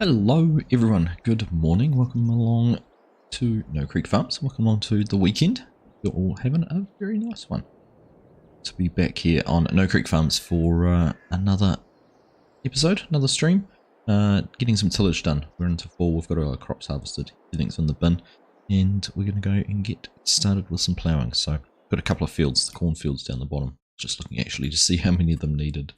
Hello everyone, good morning, welcome along to No Creek Farms, welcome along to the weekend. You're all having a very nice one. To be back here on No Creek Farms for another episode, another stream. Getting some tillage done. We're into fall, we've got our crops harvested, everything's in the bin, and we're going to go and get started with some ploughing. So, got a couple of fields, the cornfields down the bottom, just looking actually to see how many of them needed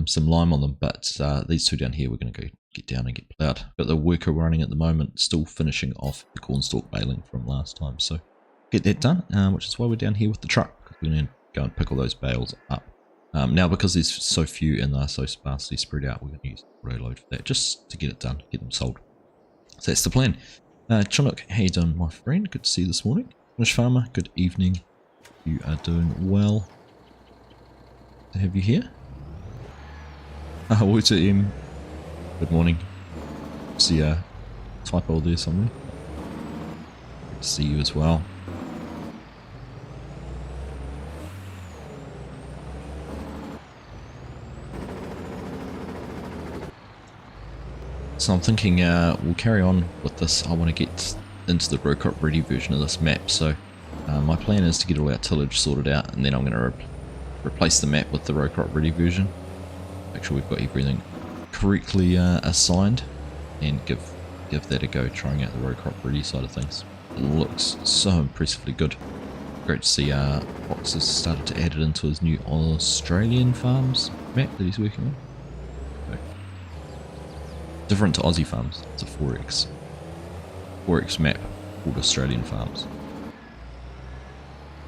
some lime on them, but these two down here we're going to go get down and get ploughed. Got the worker running at the moment, still finishing off the cornstalk baling from last time, so get that done, which is why we're down here with the truck, because we're going to go and pick all those bales up. Now because there's so few and they're so sparsely spread out, we're going to use the auto load for that, just to get it done, get them sold. So that's the plan. Chinook, how you doing, my friend? Good to see you this morning. Fish Farmer, good evening. You are doing well. Good to have you here. Water M, good morning. See a typo there somewhere. Good to see you as well. So I'm thinking we'll carry on with this. I want to get into the row crop ready version of this map. So my plan is to get all our tillage sorted out, and then I'm going to replace the map with the row crop ready version. Make sure we've got everything correctly assigned, and give that a go, trying out the row crop ready side of things. It looks so impressively good. Great to see Fox has started to add it into his new Australian farms map that he's working on. Okay. Different to Aussie farms, it's a 4x map called Australian farms.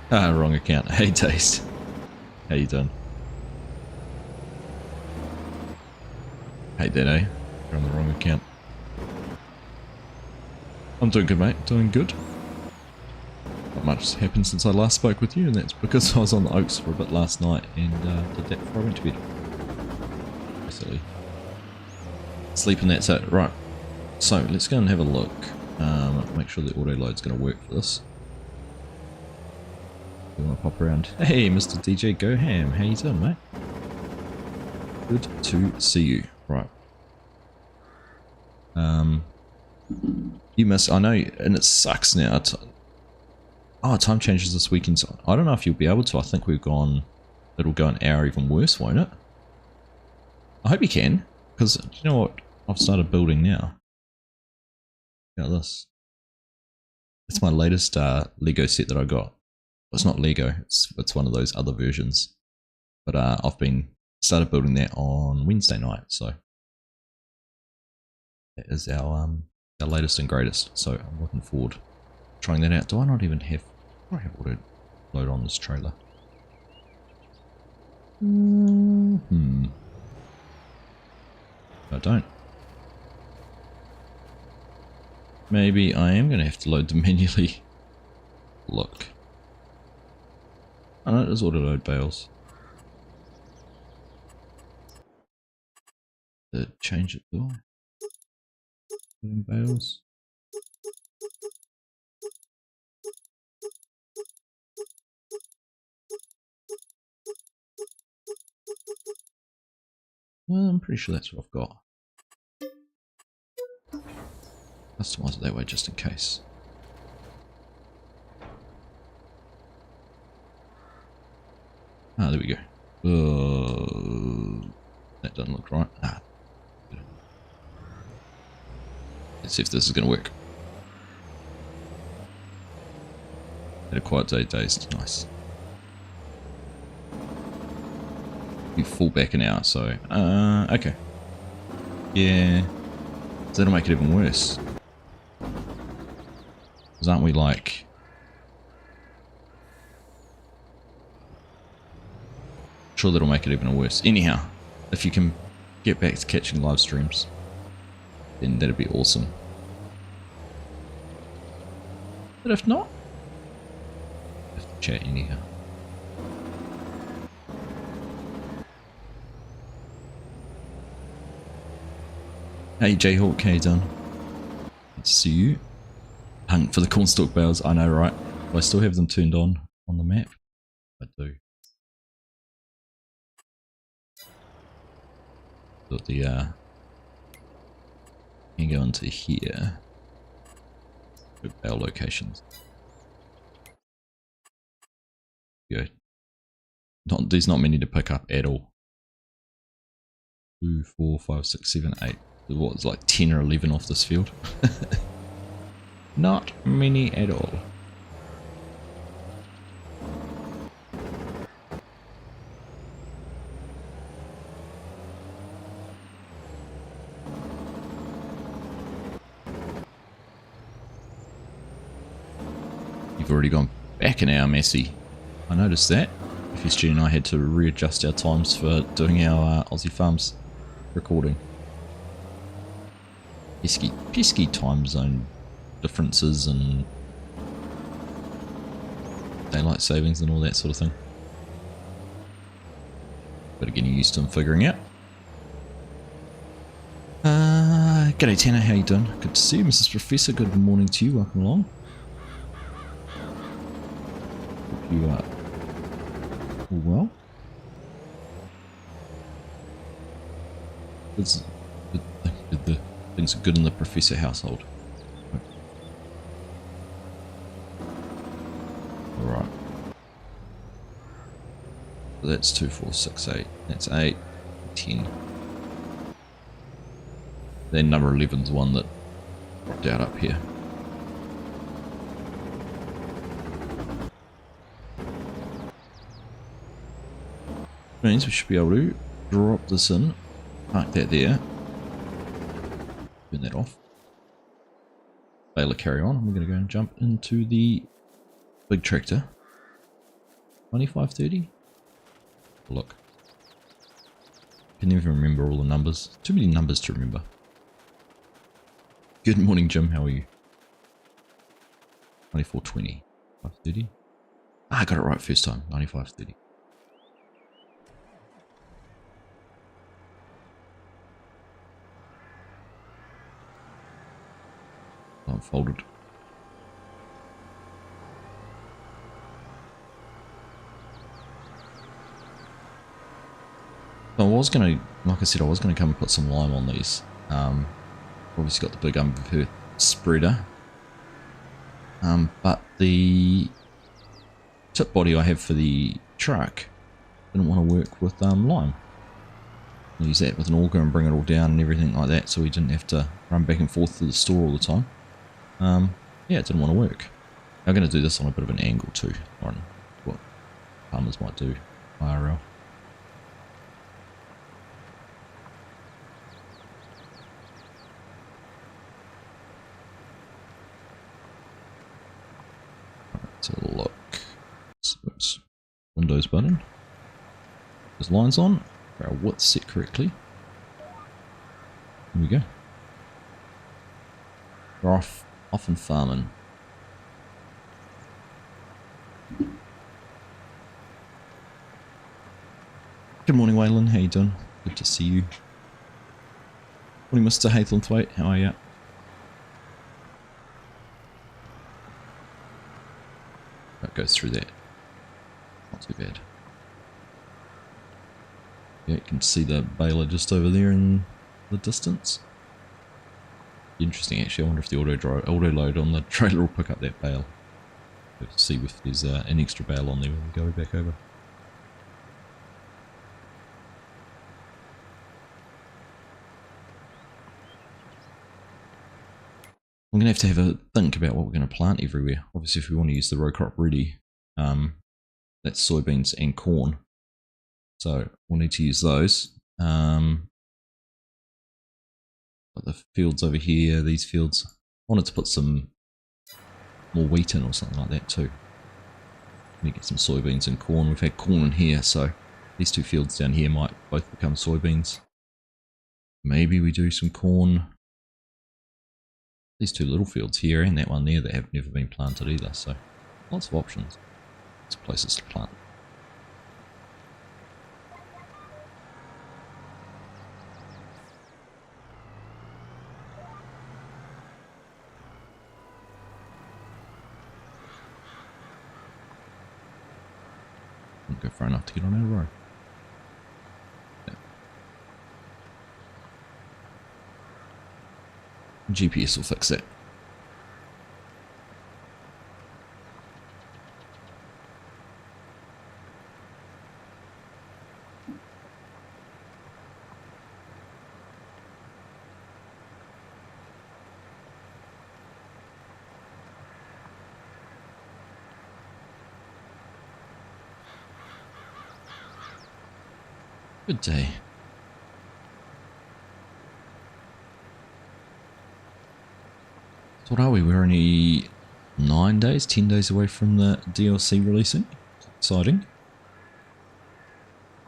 Wrong account. Hey Taste, how you doing? Hate that, eh? You're on the wrong account. I'm doing good, mate. Doing good. Not much has happened since I last spoke with you, and that's because I was on the Oaks for a bit last night and did that before I went to bed. Basically. Sleeping, that's it. Right. So, let's go and have a look. Make sure the auto load's going to work for this. We want to pop around. Hey, Mr. DJ Go Ham. How you doing, mate? Good to see you. Right. You miss, I know, and it sucks now. Time changes this weekend. So I don't know if you'll be able to. I think it'll go an hour even worse, won't it? I hope you can, because you know what I've started building now? Look at this. It's my latest Lego set that I got. It's not Lego, it's one of those other versions. But I've started building that on Wednesday night, so that is our latest and greatest. So I'm looking forward to trying that out. Do I not even have? I have auto load on this trailer. I don't. Maybe I am going to have to load them manually. Look. I know it is auto load bales. Change it though. Loading bales. Well, I'm pretty sure that's what I've got. Customize it that way just in case. Ah, there we go. That doesn't look right. Let's see if this is going to work. Had a quiet day, dazed. Nice. We fall back an hour, so okay. Yeah, so that'll make it even worse. Because aren't we like? Sure, that'll make it even worse. Anyhow, if you can get back to catching live streams, then that'd be awesome. But if not, I have to chat anyhow. Hey Jayhawk, how you done? Good to see you. Hunt for the cornstalk bales, I know, right? Do I still have them turned on the map? I do. Got the And go into here. Good bale locations. Go. There's not many to pick up at all. 2, 4, 5, 6, 7, 8. What was like 10 or 11 off this field? Not many at all. You've already gone back an hour, Messi. I noticed that. FSG and I had to readjust our times for doing our Aussie Farms recording. Pesky time zone differences and daylight savings and all that sort of thing. But getting used to and figuring out. G'day Tanner, how you doing? Good to see you, Mrs. Professor. Good morning to you. Welcome along. Hope you are all well. The things are good in the Professor household. Alright. So that's 2, 4, 6, 8. That's 8, 10. Then number 11's one that dropped out up here. Means we should be able to drop this in, park that there, turn that off, baler carry on, and we're going to go and jump into the big tractor. 2530? Look. Can never remember all the numbers. Too many numbers to remember. Good morning, Jim. How are you? 9420. 530. Ah, I got it right first time. 9530. Unfolded. So I was going to, like I said, I was going to come and put some lime on these. Obviously got the big unperfect spreader. But the tip body I have for the truck didn't want to work with lime. I use that with an auger and bring it all down and everything like that, so we didn't have to run back and forth to the store all the time. Yeah, it didn't want to work. I'm going to do this on a bit of an angle too, on what farmers might do IRL. Let's have a look. Oops. Windows button. There's lines on. Our width set correctly. Here we go. We're off and farming. Good morning, Waylon. How you doing? Good to see you. Morning, Mr. Haythornthwaite. How are you? That goes through that. Not too bad. Yeah, you can see the baler just over there in the distance. Interesting, actually. I wonder if the auto load on the trailer will pick up that bale. Let's see if there's an extra bale on there when we go back over. I'm going to have a think about what we're going to plant everywhere. Obviously, if we want to use the row crop ready, that's soybeans and corn. So we'll need to use those. Got the fields over here, these fields. I wanted to put some more wheat in or something like that too. Let me get some soybeans and corn. We've had corn in here, so these two fields down here might both become soybeans. Maybe we do some corn. These two little fields here and that one there that have never been planted either, so lots of options. Lots of places to plant. Won't go far enough to get on our row. Yeah. GPS will fix that. Good day. So what are we? We're only 9 days, 10 days away from the DLC releasing. Exciting.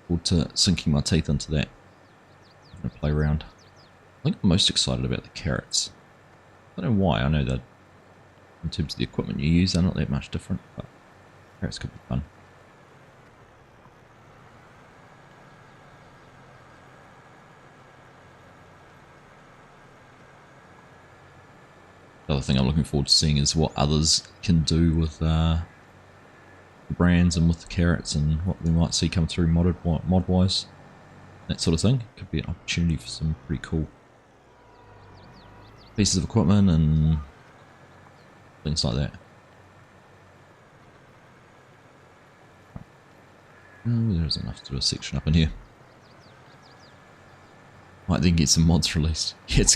Forward to sinking my teeth into that. I'm going to play around. I think I'm most excited about the carrots. I don't know why. I know that in terms of the equipment you use, they're not that much different, but carrots could be fun. The other thing I'm looking forward to seeing is what others can do with the brands and with the carrots, and what we might see come through mod-wise, that sort of thing. Could be an opportunity for some pretty cool pieces of equipment and things like that. Oh, there's enough to do a section up in here. Might then get some mods released. Yeah, it's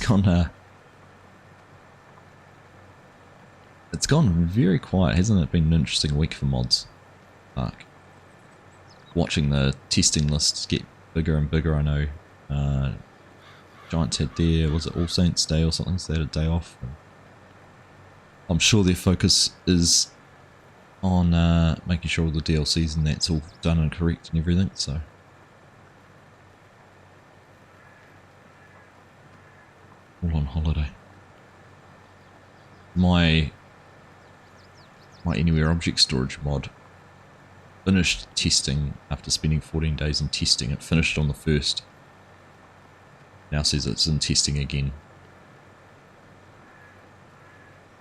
gone very quiet, hasn't it? Been an interesting week for mods. Like, watching the testing lists get bigger and bigger. I know Giants had their, was it All Saints Day or something, so they had a day off. And I'm sure their focus is on making sure all the DLCs and that's all done and correct and everything, so. All on holiday. My Anywhere Object Storage mod finished testing after spending 14 days in testing. It finished on the 1st. Now says it's in testing again.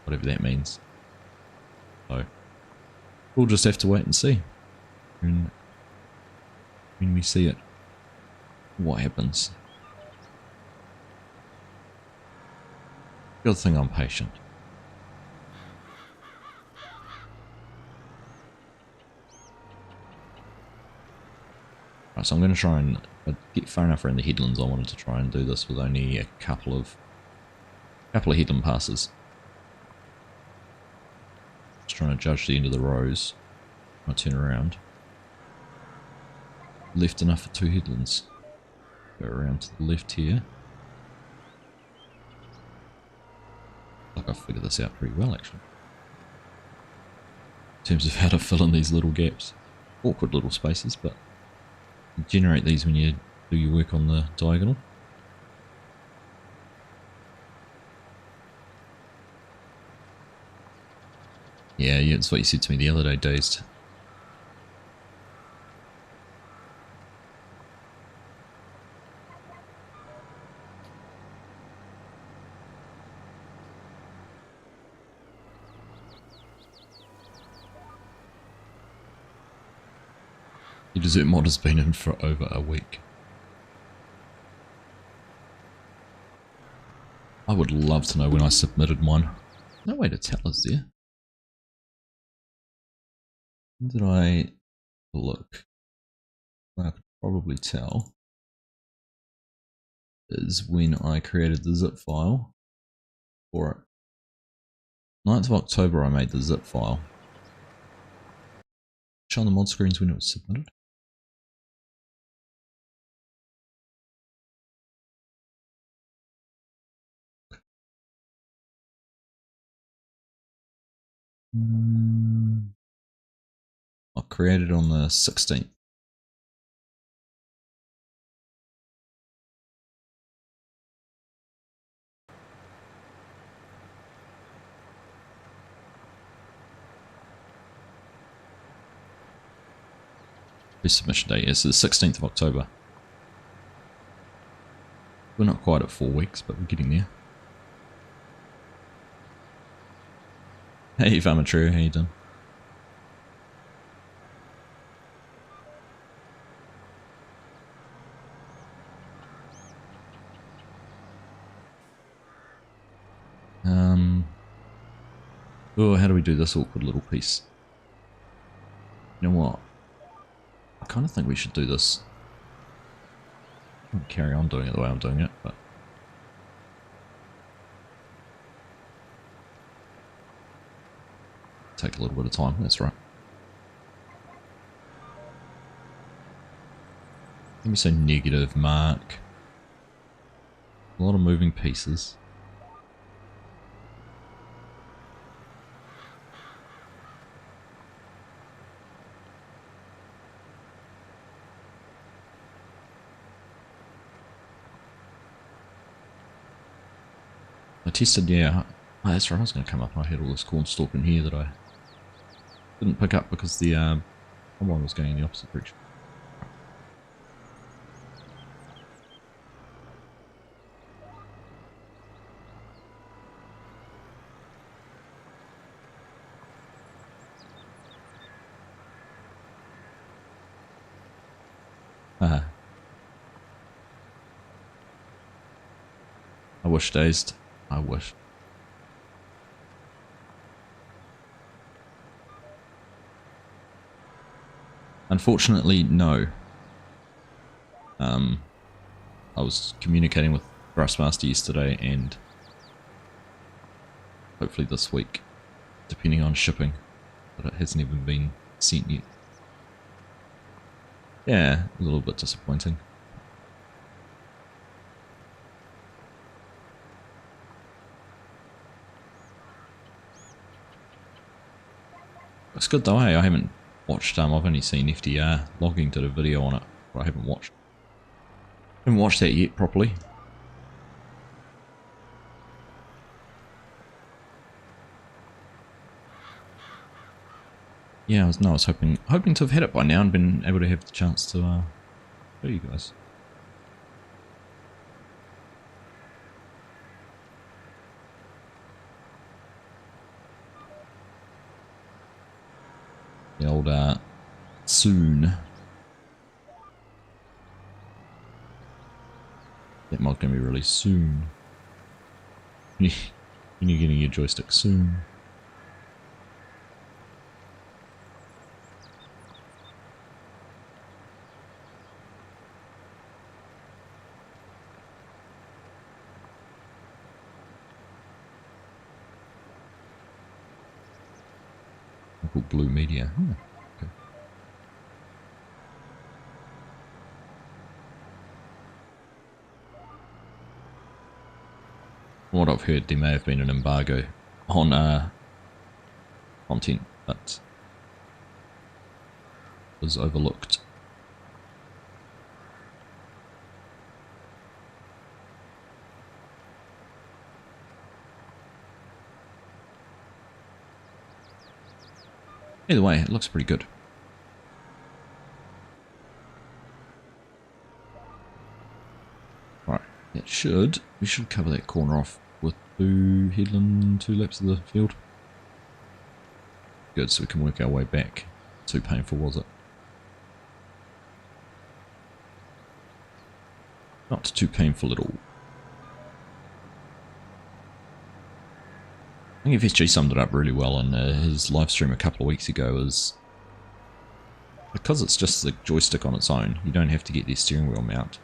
Whatever that means. So we'll just have to wait and see. And when we see it, what happens. The other thing, I'm patient. Right, so I'm going to try and get far enough around the headlands. I wanted to try and do this with only a couple of headland passes. Just trying to judge the end of the rows. I turn around. Left enough for 2 headlands. Go around to the left here. Like I've figured this out pretty well, actually. In terms of how to fill in these little gaps. Awkward little spaces, but you generate these when you do your work on the diagonal. Yeah, it's what you said to me the other day, Dazed. The desert mod has been in for over a week. I would love to know when I submitted mine. No way to tell, is there? When did I look? Well, I could probably tell. Is when I created the zip file for it. 9th of October I made the zip file. Show on the mod screens when it was submitted. I created on the 16th. Submission date is the 16th of October. We're not quite at 4 weeks, but we're getting there. Hey, Farmer Trio, how you doing? Oh, how do we do this awkward little piece? You know what? I kind of think we should do this. I'll carry on doing it the way I'm doing it, but take a little bit of time. That's right. Let me say negative mark. A lot of moving pieces. I tested, yeah. Oh, that's right, I was going to come up. I had all this corn stalk in here that I didn't pick up because the one was going in the opposite direction. I wish, Dazed. I wish. Unfortunately, no. I was communicating with Thrustmaster yesterday and hopefully this week, depending on shipping, but it hasn't even been sent yet. Yeah, a little bit disappointing. It's good though, hey? I haven't watched, I've only seen FDR logging, did a video on it, but I haven't watched that yet properly. Yeah, I was hoping to have had it by now and been able to have the chance to show you guys. The old soon. That mod gonna be released soon. You're getting your joystick soon. Called Blue Media. Okay. From what I've heard, there may have been an embargo on content that was overlooked. Either way, it looks pretty good. Right, we should cover that corner off with 2 headland, 2 laps of the field. Good, so we can work our way back. Too painful, was it? Not too painful at all. I think FSG summed it up really well on his live stream a couple of weeks ago. Is because it's just the joystick on its own, you don't have to get their steering wheel mount,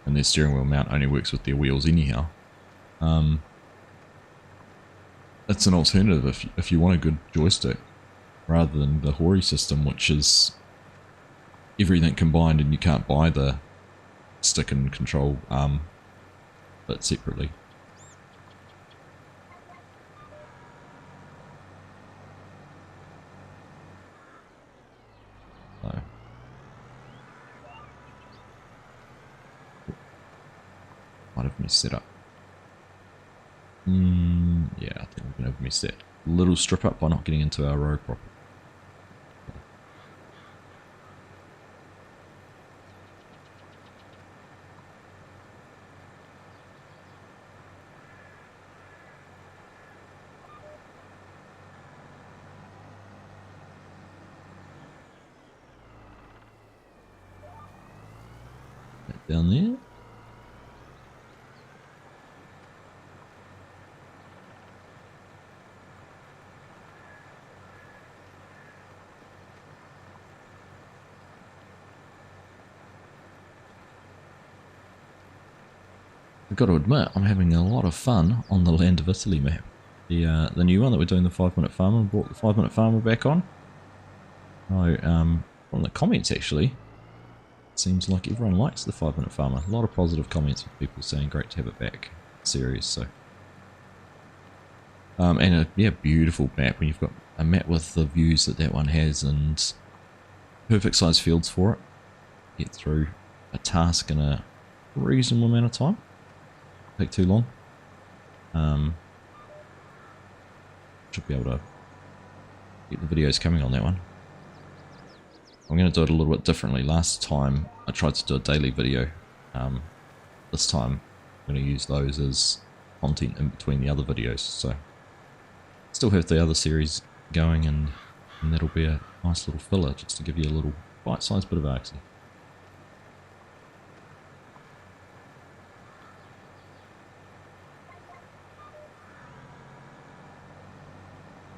and their steering wheel mount only works with their wheels anyhow. It's an alternative if you want a good joystick, rather than the Hori system, which is everything combined, and you can't buy the stick and control bit separately. So might have messed it up. Yeah, I think we're gonna have messed that little strip up by not getting into our row properly. Down there. I've got to admit, I'm having a lot of fun on the Land of Italy map. The new one that we're doing, the 5-minute farmer, brought the 5-minute farmer back on. So, from the comments actually, it seems like everyone likes the 5-minute farmer. A lot of positive comments with people saying great to have it back series. So, and yeah, beautiful map when you've got a map with the views that one has and perfect size fields for it. Get through a task in a reasonable amount of time. Take too long. Should be able to get the videos coming on that one. I'm going to do it a little bit differently. Last time I tried to do a daily video. This time I'm going to use those as content in between the other videos. So still have the other series going, and that'll be a nice little filler just to give you a little bite-sized bit of Argsy.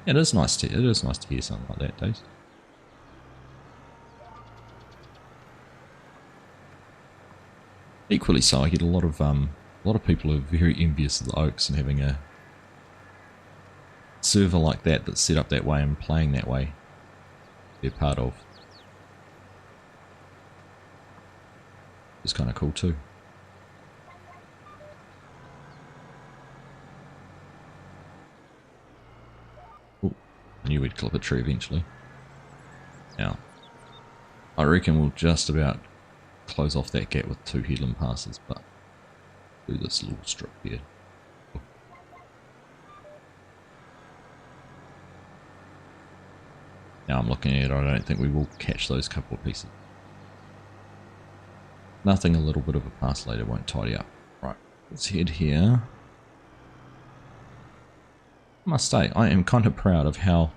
Yeah, it is nice to hear something like that, Days. Equally so, I get a lot of people who are very envious of the Oaks and having a server like that that's set up that way and playing that way. They're part of. It's kind of cool too. I knew we'd clip a tree eventually. Now, I reckon we'll just about close off that gap with 2 headland passes, but do this little strip here. Now I'm looking at it, I don't think we will catch those couple of pieces. Nothing a little bit of a pass later won't tidy up. Right, let's head here. I must say, I am kind of proud of how,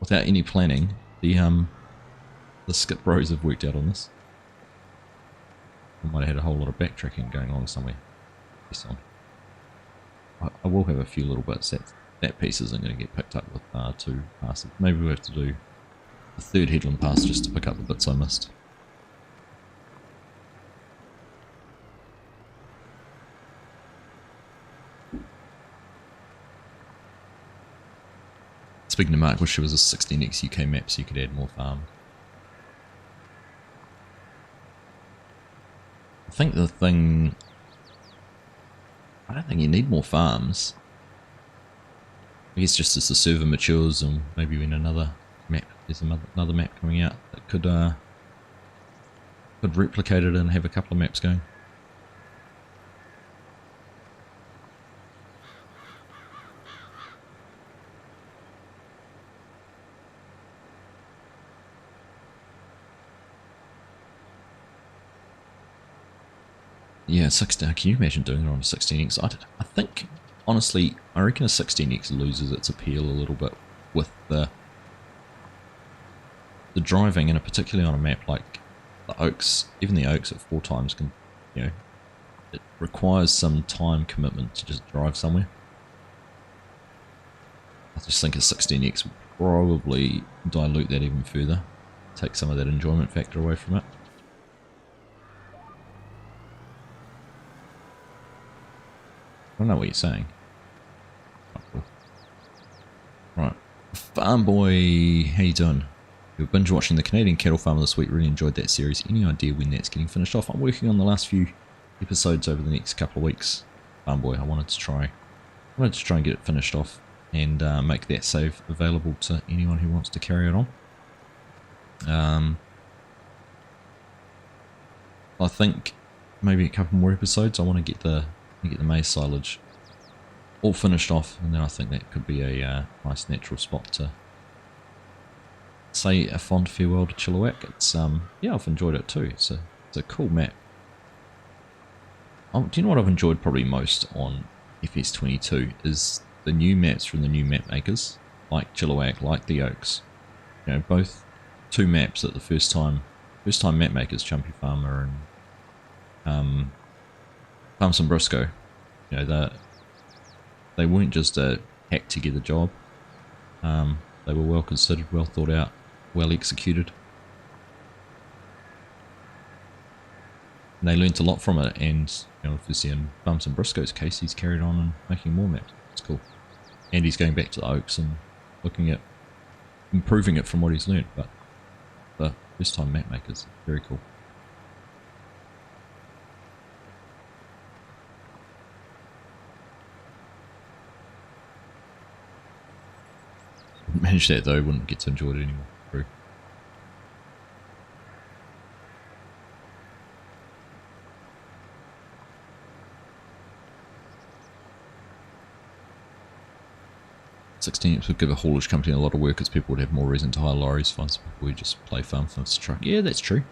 without any planning, the skip bros have worked out on this. I might have had a whole lot of backtracking going on somewhere. I will have a few little bits. That piece isn't going to get picked up with 2 passes. Maybe we'll have to do a 3rd headland pass just to pick up the bits I missed. Speaking of Mark, wish there was a 16x UK map so you could add more farms. I think the thing... I don't think you need more farms. I guess just as the server matures and maybe when another map, there's another map coming out that could replicate it and have a couple of maps going. Yeah, 16. Can you imagine doing it on a 16x? I think, honestly, I reckon a 16x loses its appeal a little bit with the driving, and particularly on a map like the Oaks. Even the Oaks at 4 times can, you know, it requires some time commitment to just drive somewhere. I just think a 16x would probably dilute that even further, take some of that enjoyment factor away from it. I don't know what you're saying. Oh, cool. Right. Farm Boy, how you doing? You've binge watching the Canadian Cattle Farmer this week, really enjoyed that series. Any idea when that's getting finished off? I'm working on the last few episodes over the next couple of weeks. Farm Boy, I wanted to try and get it finished off and make that save available to anyone who wants to carry it on. I think maybe a couple more episodes. I want to get the maize silage all finished off, and then I think that could be a nice natural spot to say a fond farewell to Chilliwack. It's yeah, I've enjoyed it too. It's a cool map. Do you know what I've enjoyed probably most on FS22 is the new maps from the new map makers, like Chilliwack, like the Oaks. You know, both 2 maps that the first time map makers, Chumpy Farmer and Farms and Briscoe, you know, they weren't just a hacked together job. They were well considered, well thought out, well executed. And they learnt a lot from it, and obviously in Bumps and Briscoe's case, he's carried on and making more maps. It's cool. And he's going back to the Oaks and looking at improving it from what he's learnt, but the first time map makers, very cool. Wouldn't manage that though, wouldn't get to enjoy it anymore. True. $16 would give a haulage company a lot of work, as people would have more reason to hire lorries. Find some people who just play farm for this truck. Yeah, that's true.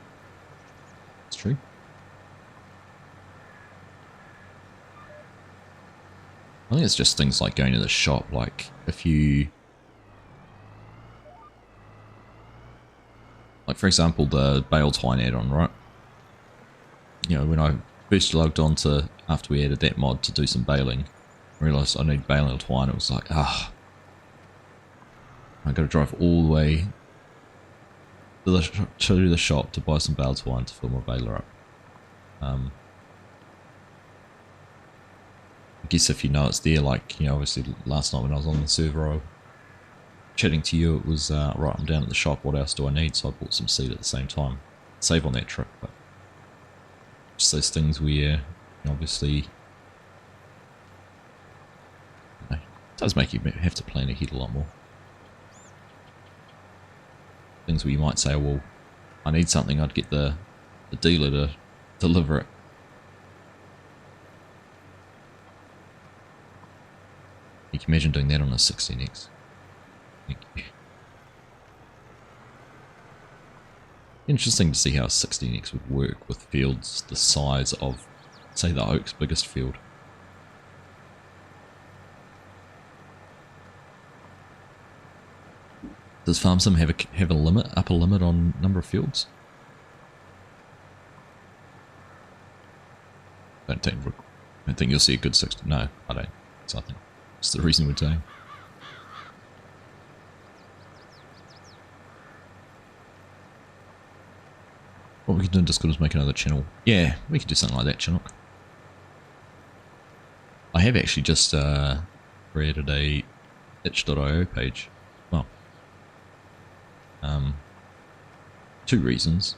That's true. I think it's just things like going to the shop, like if you... Like for example, the bale twine add-on, right? When I first logged on to, after we added that mod to do some baling, I realised I need baling twine. It was like, I got to drive all the way to the shop to buy some bale twine to fill my baler up. I guess if you know it's there, like, obviously last night when I was on the server, chatting to you, it was, right, I'm down at the shop, what else do I need? So I bought some seed at the same time. Save on that trip, but just those things where, obviously, it does make you have to plan ahead a lot more. Things where you might say, well, I need something, I'd get the dealer to deliver it. You can imagine doing that on a 16X. Interesting to see how a 16X would work with fields the size of, say, the Oak's biggest field. Does FarmSim have a upper limit on number of fields? I don't think you'll see a good 60. No, I don't. So I think it's the reason we're doing. What we can do in Discord is make another channel. Yeah, we could do something like that, Chinook. I have actually just created a itch.io page. Well, two reasons.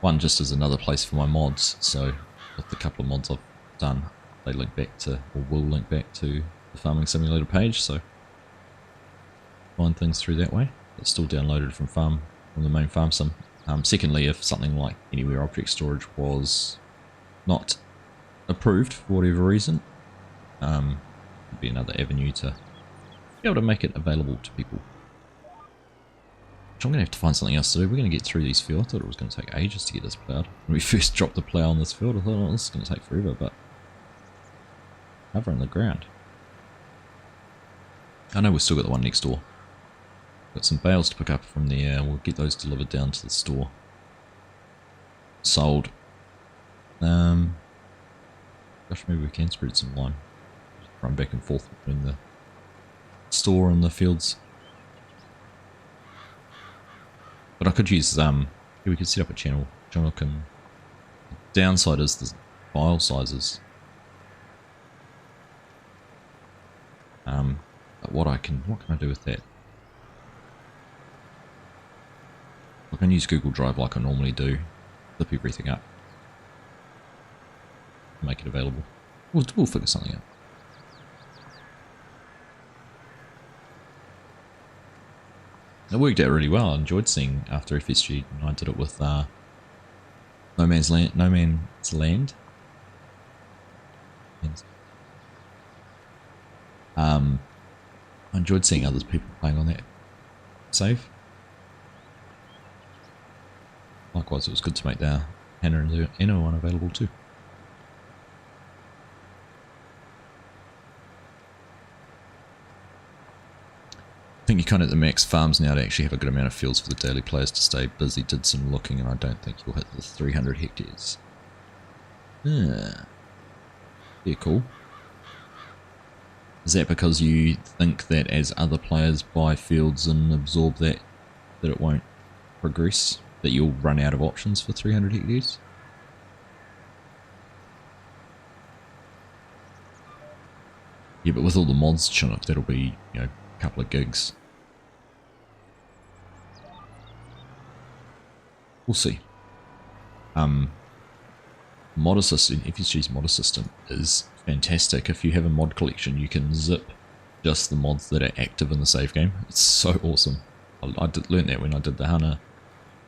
One, just as another place for my mods. So with the couple of mods I've done, they link back to, or will link back to, the Farming Simulator page. So find things through that way. It's still downloaded from the main FarmSim. Secondly, if something like Anywhere Object Storage was not approved for whatever reason, it'd be another avenue to be able to make it available to people. Which I'm going to have to find something else to do. We're going to get through these fields. I thought it was going to take ages to get this ploughed. When we first dropped the plough on this field, I thought, oh, this is going to take forever, but covering the ground. I know we've still got the one next door. Got some bales to pick up from there. We'll get those delivered down to the store. Sold. Gosh, maybe we can spread some lime. Just run back and forth between the store and the fields. But I could use, we could set up a channel. John can. The downside is the file sizes. But what can I do with that? I can use Google Drive like I normally do, flip everything up, make it available. We'll figure something out. It worked out really well. I enjoyed seeing after FSG, and I did it with No Man's Land. I enjoyed seeing other people playing on that save. Likewise, it was good to make the Hannah and the Enno one available too. I think you're kind of at the max farms now to actually have a good amount of fields for the daily players to stay busy. Did some looking, and I don't think you'll hit the 300 hectares. Yeah, cool. Is that because you think that as other players buy fields and absorb that it won't progress? that you'll run out of options for 300 hectares. Yeah, but with all the mods, Chinook, that'll be, you know, a couple of gigs. We'll see. Mod assistant, FSG's mod assistant is fantastic. If you have a mod collection, you can zip just the mods that are active in the save game. It's so awesome. I learned that when I did the HANA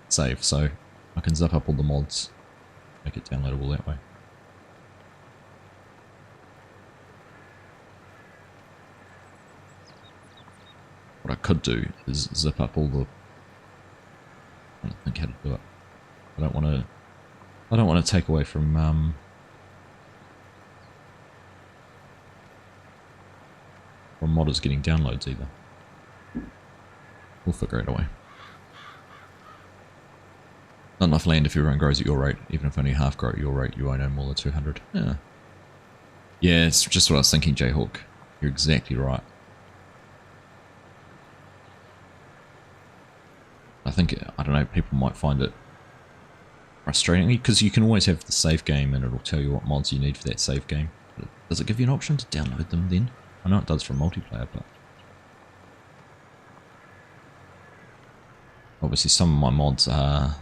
save, so I can zip up all the mods, make it downloadable that way. What I could do is zip up all the... I don't think how to do it. I don't want to take away from modders getting downloads either. We'll figure it away. Not enough land if everyone grows at your rate. Even if only half grow at your rate, you won't earn more than 200. Yeah, it's just what I was thinking, Jayhawk. You're exactly right. I think, I don't know, people might find it frustrating because you can always have the save game and it'll tell you what mods you need for that save game. But does it give you an option to download them then? I know it does for multiplayer, but obviously some of my mods are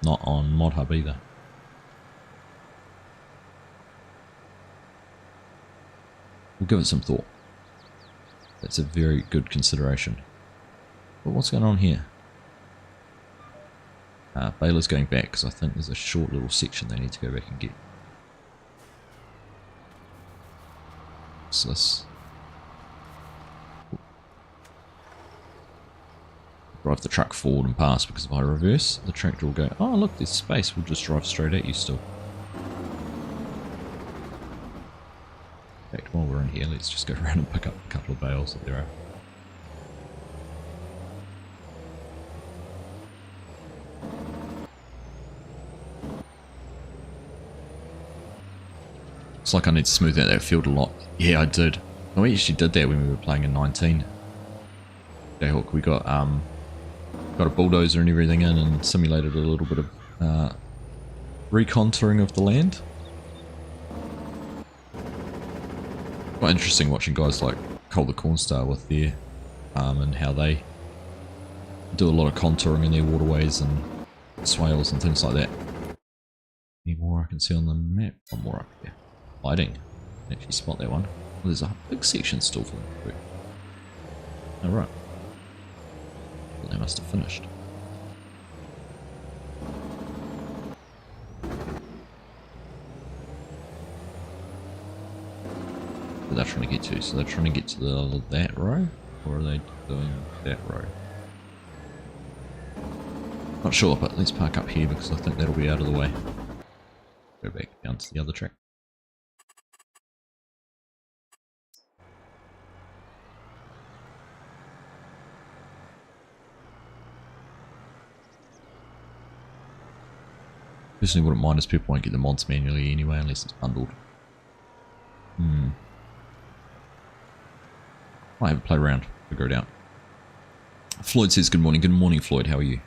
not on Mod Hub either. We'll give it some thought. That's a very good consideration. But what's going on here? Bale is going back because I think there's a short little section they need to go back and get. What's this? Drive the truck forward and past, because if I reverse, the tractor will go, oh look, there's space, we'll just drive straight at you still. In fact, while we're in here, let's just go around and pick up a couple of bales that there are. It's like I need to smooth out that field a lot. Yeah, I did. No, we actually did that when we were playing in 19. Jayhawk, we got a bulldozer and everything in and simulated a little bit of recontouring of the land. Quite interesting watching guys like Cole the Cornstar with their and how they do a lot of contouring in their waterways and swales and things like that. Any more I can see on the map? One more up here. Lighting. Can actually spot that one. Well, there's a big section still for them to do. Oh, right. Well, they must have finished. What they're trying to get to? So they're trying to get to that row? Or are they doing that row? Not sure, but let's park up here because I think that'll be out of the way. Go back down to the other track. Personally wouldn't mind as people won't get the mods manually anyway unless it's bundled. I haven't played around, figure it out. Floyd says good morning. Good morning, Floyd, how are you?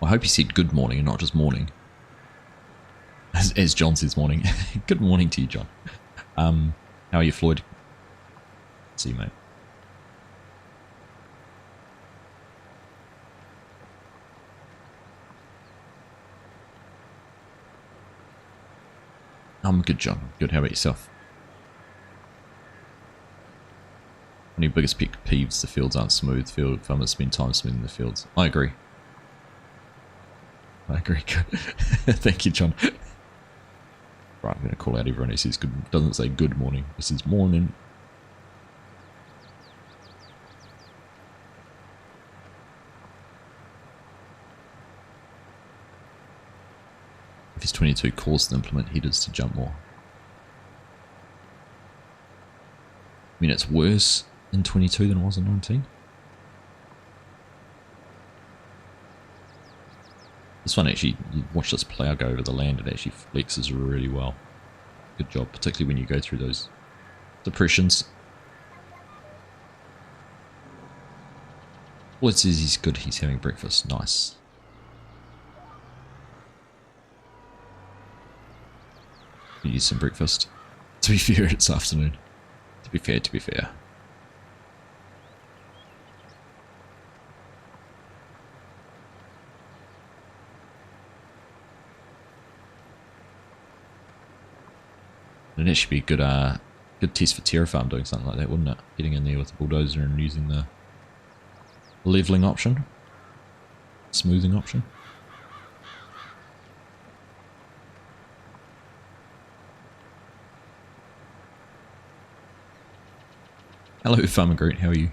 I hope he said good morning and not just morning. As John says morning. Good morning to you, John. How are you, Floyd? See you, mate. I'm good, John. Good. How about yourself? One of your biggest pet peeves, the fields aren't smooth. Field farmers spend time smoothing the fields. I agree. I agree. Thank you, John. Right, I'm going to call out everyone who says good. Doesn't say good morning. This is morning. FS22 calls to implement headers to jump more. I mean, it's worse in 22 than it was in 19. This one actually, you watch this plough go over the land, it actually flexes really well. Good job, particularly when you go through those depressions. Well, it says he's good, he's having breakfast. Nice. Could use some breakfast. To be fair, it's afternoon. To be fair, to be fair. It'd actually be a good test for Terrafarm doing something like that, wouldn't it? Getting in there with the bulldozer and using the leveling option, smoothing option. Hello, Farmer Groot, how are you?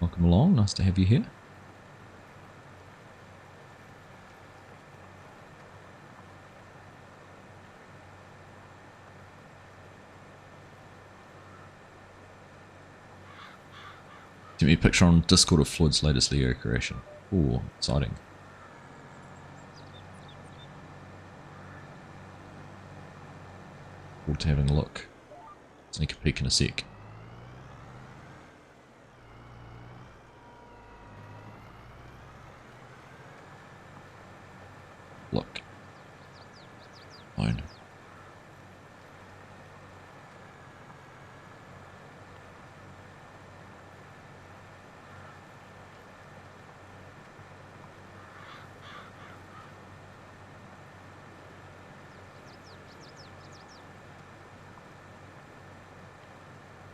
Welcome along, nice to have you here. Give me a picture on Discord of Floyd's latest Lego creation. Ooh, exciting. Forward to having a look. Sneak a peek in a sec. Look. Fine.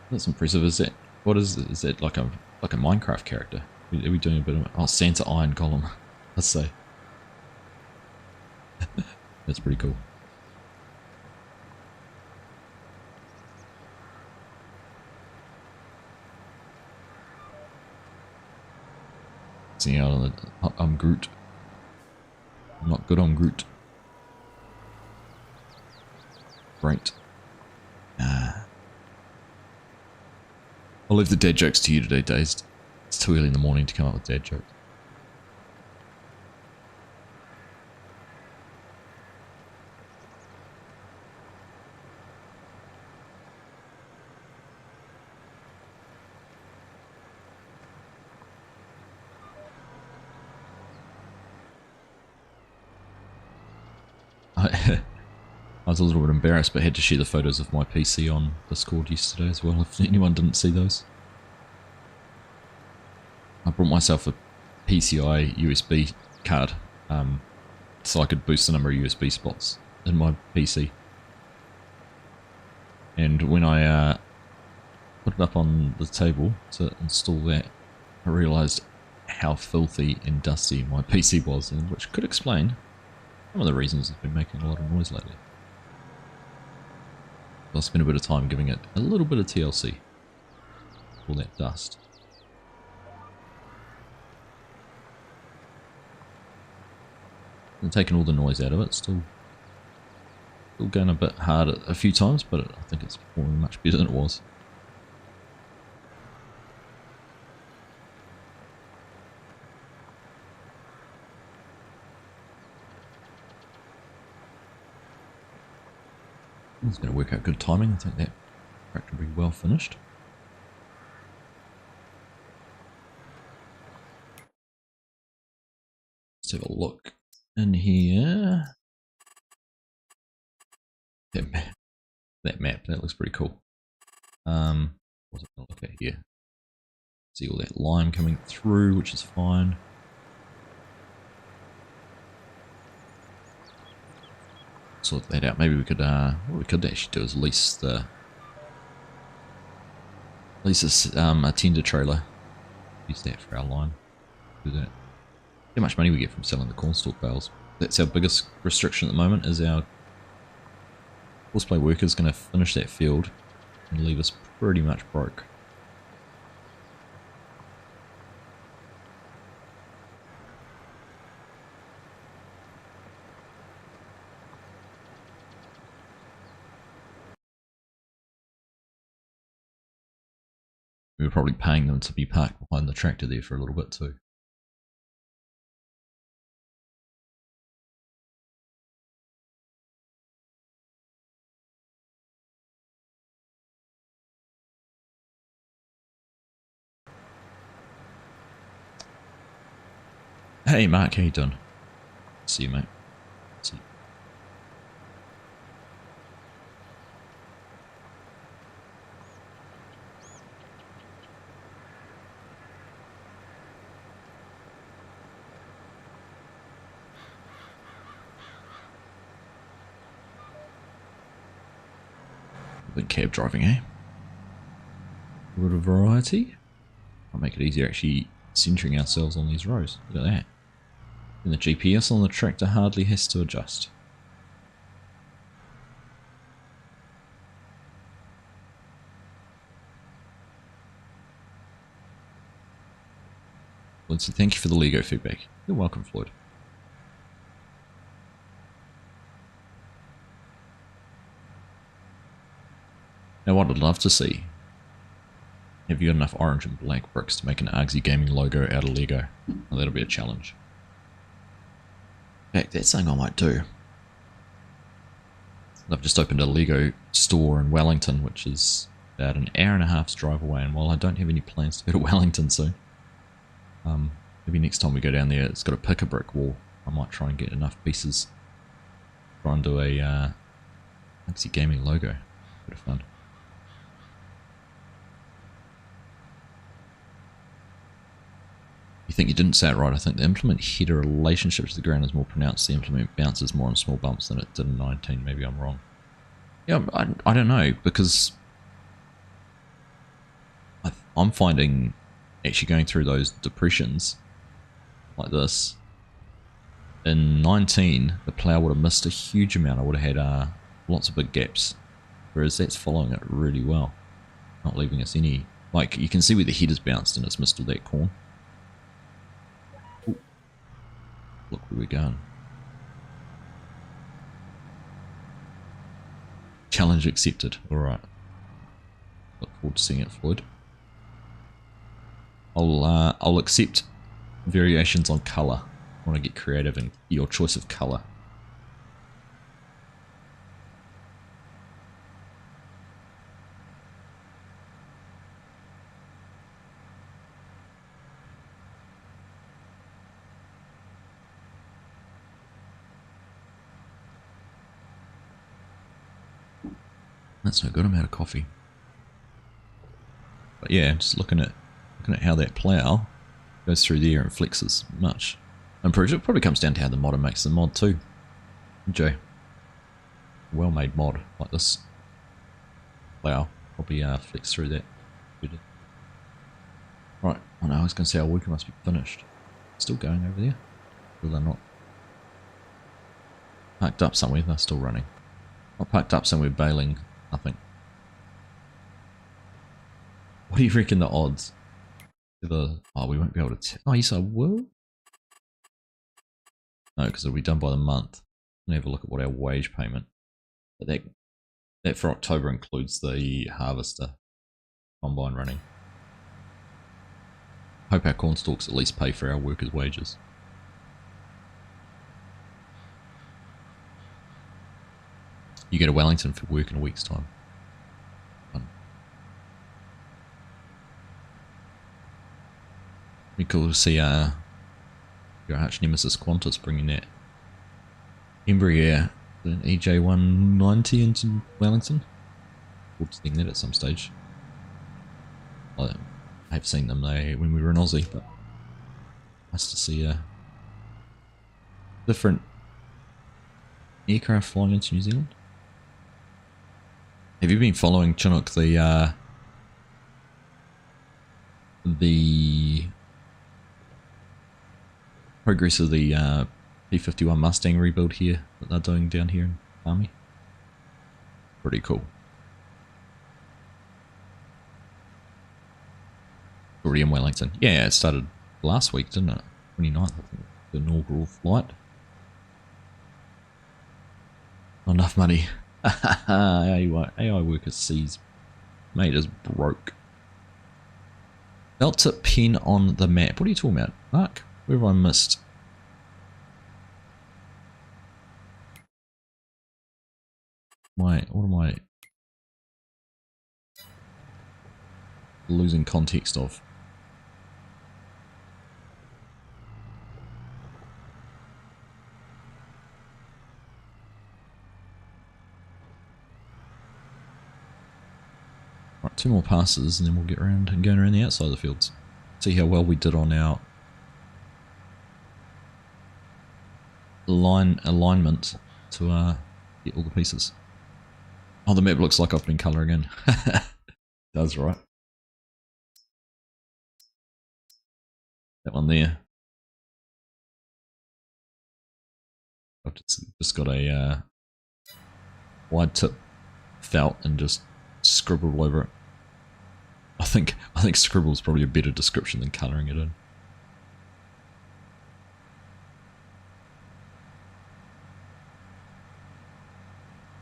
That's impressive. Is that what is it? Is that like a Minecraft character? Are we doing a bit of Santa Iron Golem? Let's say. That's pretty cool. Seeing out on the I'm Groot. I'm not good on Groot. Great. I'll leave the dad jokes to you today, Dazed. It's too early in the morning to come up with dad jokes. I was a little bit embarrassed, but had to share the photos of my PC on Discord yesterday as well, if anyone didn't see those. I brought myself a PCI USB card, so I could boost the number of USB spots in my PC. And when I put it up on the table to install that, I realised how filthy and dusty my PC was, and which could explain some of the reasons it's been making a lot of noise lately. I'll spend a bit of time giving it a little bit of TLC. All that dust. And taking all the noise out of it, still going a bit hard a few times, but I think it's performing much better than it was. It's going to work out good timing. I think that track will be well finished. Let's have a look in here. That map, that looks pretty cool. What's it going to look at here? See all that lime coming through, which is fine. Sort that out. Maybe we could, what we could actually do is lease this, a tender trailer. Use that for our line. Do that. How much money we get from selling the cornstalk bales. That's our biggest restriction at the moment, is our horseplay workers going to finish that field and leave us pretty much broke. We were probably paying them to be parked behind the tractor there for a little bit too. Hey Mark, how you doing? See you, mate. See you. A bit cab driving, eh? A bit of variety. I'll make it easier actually centering ourselves on these rows. Look at that. And the GPS on the tractor hardly has to adjust. Lindsay, thank you for the Lego feedback. You're welcome, Floyd. Now what I'd love to see, have you got enough orange and black bricks to make an Argsy gaming logo out of Lego? Well, that'll be a challenge. In fact, that's something I might do. I've just opened a Lego store in Wellington, which is about an hour and a half's drive away, and while I don't have any plans to go to Wellington soon, maybe next time we go down there, it's got a pick-a-brick wall. I might try and get enough pieces, try and do a Argsy gaming logo. Bit of fun. You think you didn't say it right. I think the implement header relationship to the ground is more pronounced. The implement bounces more on small bumps than it did in 19. Maybe I'm wrong. Yeah, I don't know, because I'm finding actually going through those depressions like this. In 19, the plough would have missed a huge amount. I would have had lots of big gaps, whereas that's following it really well, not leaving us any. Like, you can see where the header's bounced and it's missed all that corn. Look where we're going. Challenge accepted. Alright. Look forward to seeing it, Floyd. I'll accept variations on colour. I want to get creative in your choice of colour. That's no good, I'm out of coffee. But yeah, just looking at how that plough goes through there and flexes much. I'm pretty sure it probably comes down to how the modder makes the mod too. Joe. Well made mod like this. Plough probably flex through that. Right, oh no, I was going to say our worker must be finished. Still going over there? Or they're not? Parked up somewhere, they're still running. Not parked up somewhere baling. Nothing. What do you reckon the odds? Oh, we won't be able to. Oh, yes, I will. No, because it'll be done by the month. Let me have a look at what our wage payment. But that for October includes the harvester combine running. Hope our corn stalks at least pay for our workers' wages. You go to Wellington for work in a week's time. Fun. Be cool to see your arch nemesis Qantas bringing that Embraer, the EJ190 into Wellington. We'll seeing that at some stage. I have seen them when we were in Aussie, but nice to see a different aircraft flying into New Zealand. Have you been following, Chinook, the progress of the P51 Mustang rebuild here that they're doing down here in Army? Pretty cool. Already in Wellington. Yeah, it started last week, didn't it? 29th, I think, the inaugural flight. Not enough money. AI worker sees mate is broke. Felt tip pen on the map. What are you talking about, Mark? Where have I missed? What am I losing context of? Right, 2 more passes and then we'll get around and going around the outside of the fields. See how well we did on our alignment to get all the pieces. Oh, the map looks like I've been colouring in. Does, right? That one there. I've just got a wide tip felt and just scribbled all over it. I think scribble is probably a better description than colouring it in.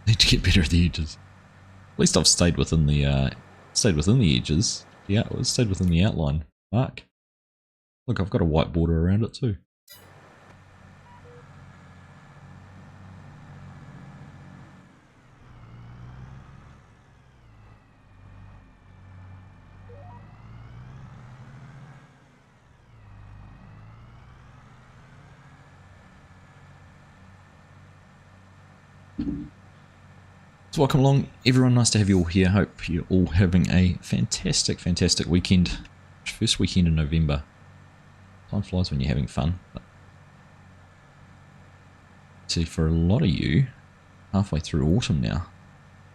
Need to get better at the edges. At least I've stayed within the edges. Yeah, it stayed within the outline. Mark. Look, I've got a white border around it too. So welcome along everyone, nice to have you all here. Hope you're all having a fantastic weekend. First weekend in November. Time flies when you're having fun. But see, for a lot of you, halfway through autumn now.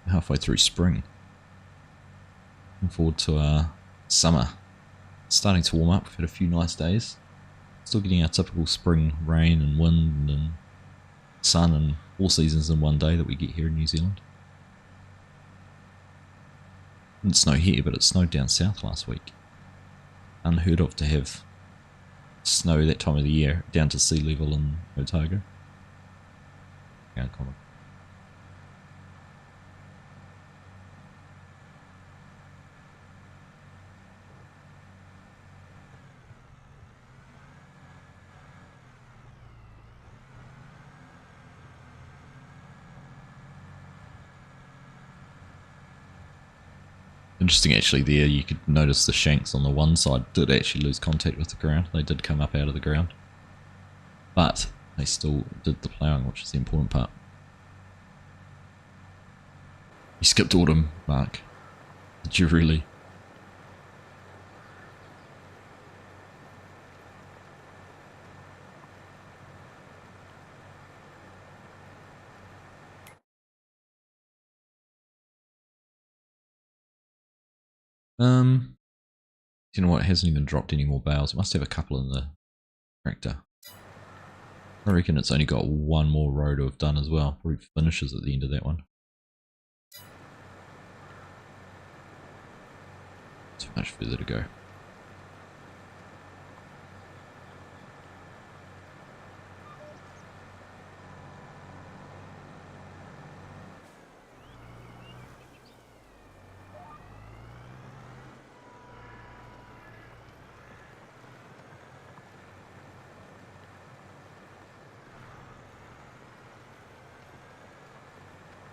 Halfway through spring. Looking forward to summer. It's starting to warm up, we've had a few nice days. Still getting our typical spring rain and wind and sun and all seasons in one day that we get here in New Zealand. It didn't snow here, but it snowed down south last week. Unheard of to have snow that time of the year down to sea level in Otago. Yeah, common. Interesting actually there, you could notice the shanks on the one side did actually lose contact with the ground. They did come up out of the ground. But they still did the ploughing, which is the important part. You skipped autumn, Mark. Did you really? You know what, it hasn't even dropped any more bales. It must have a couple in the tractor. I reckon it's only got one more row to have done as well. Probably finishes at the end of that one. Too much further to go.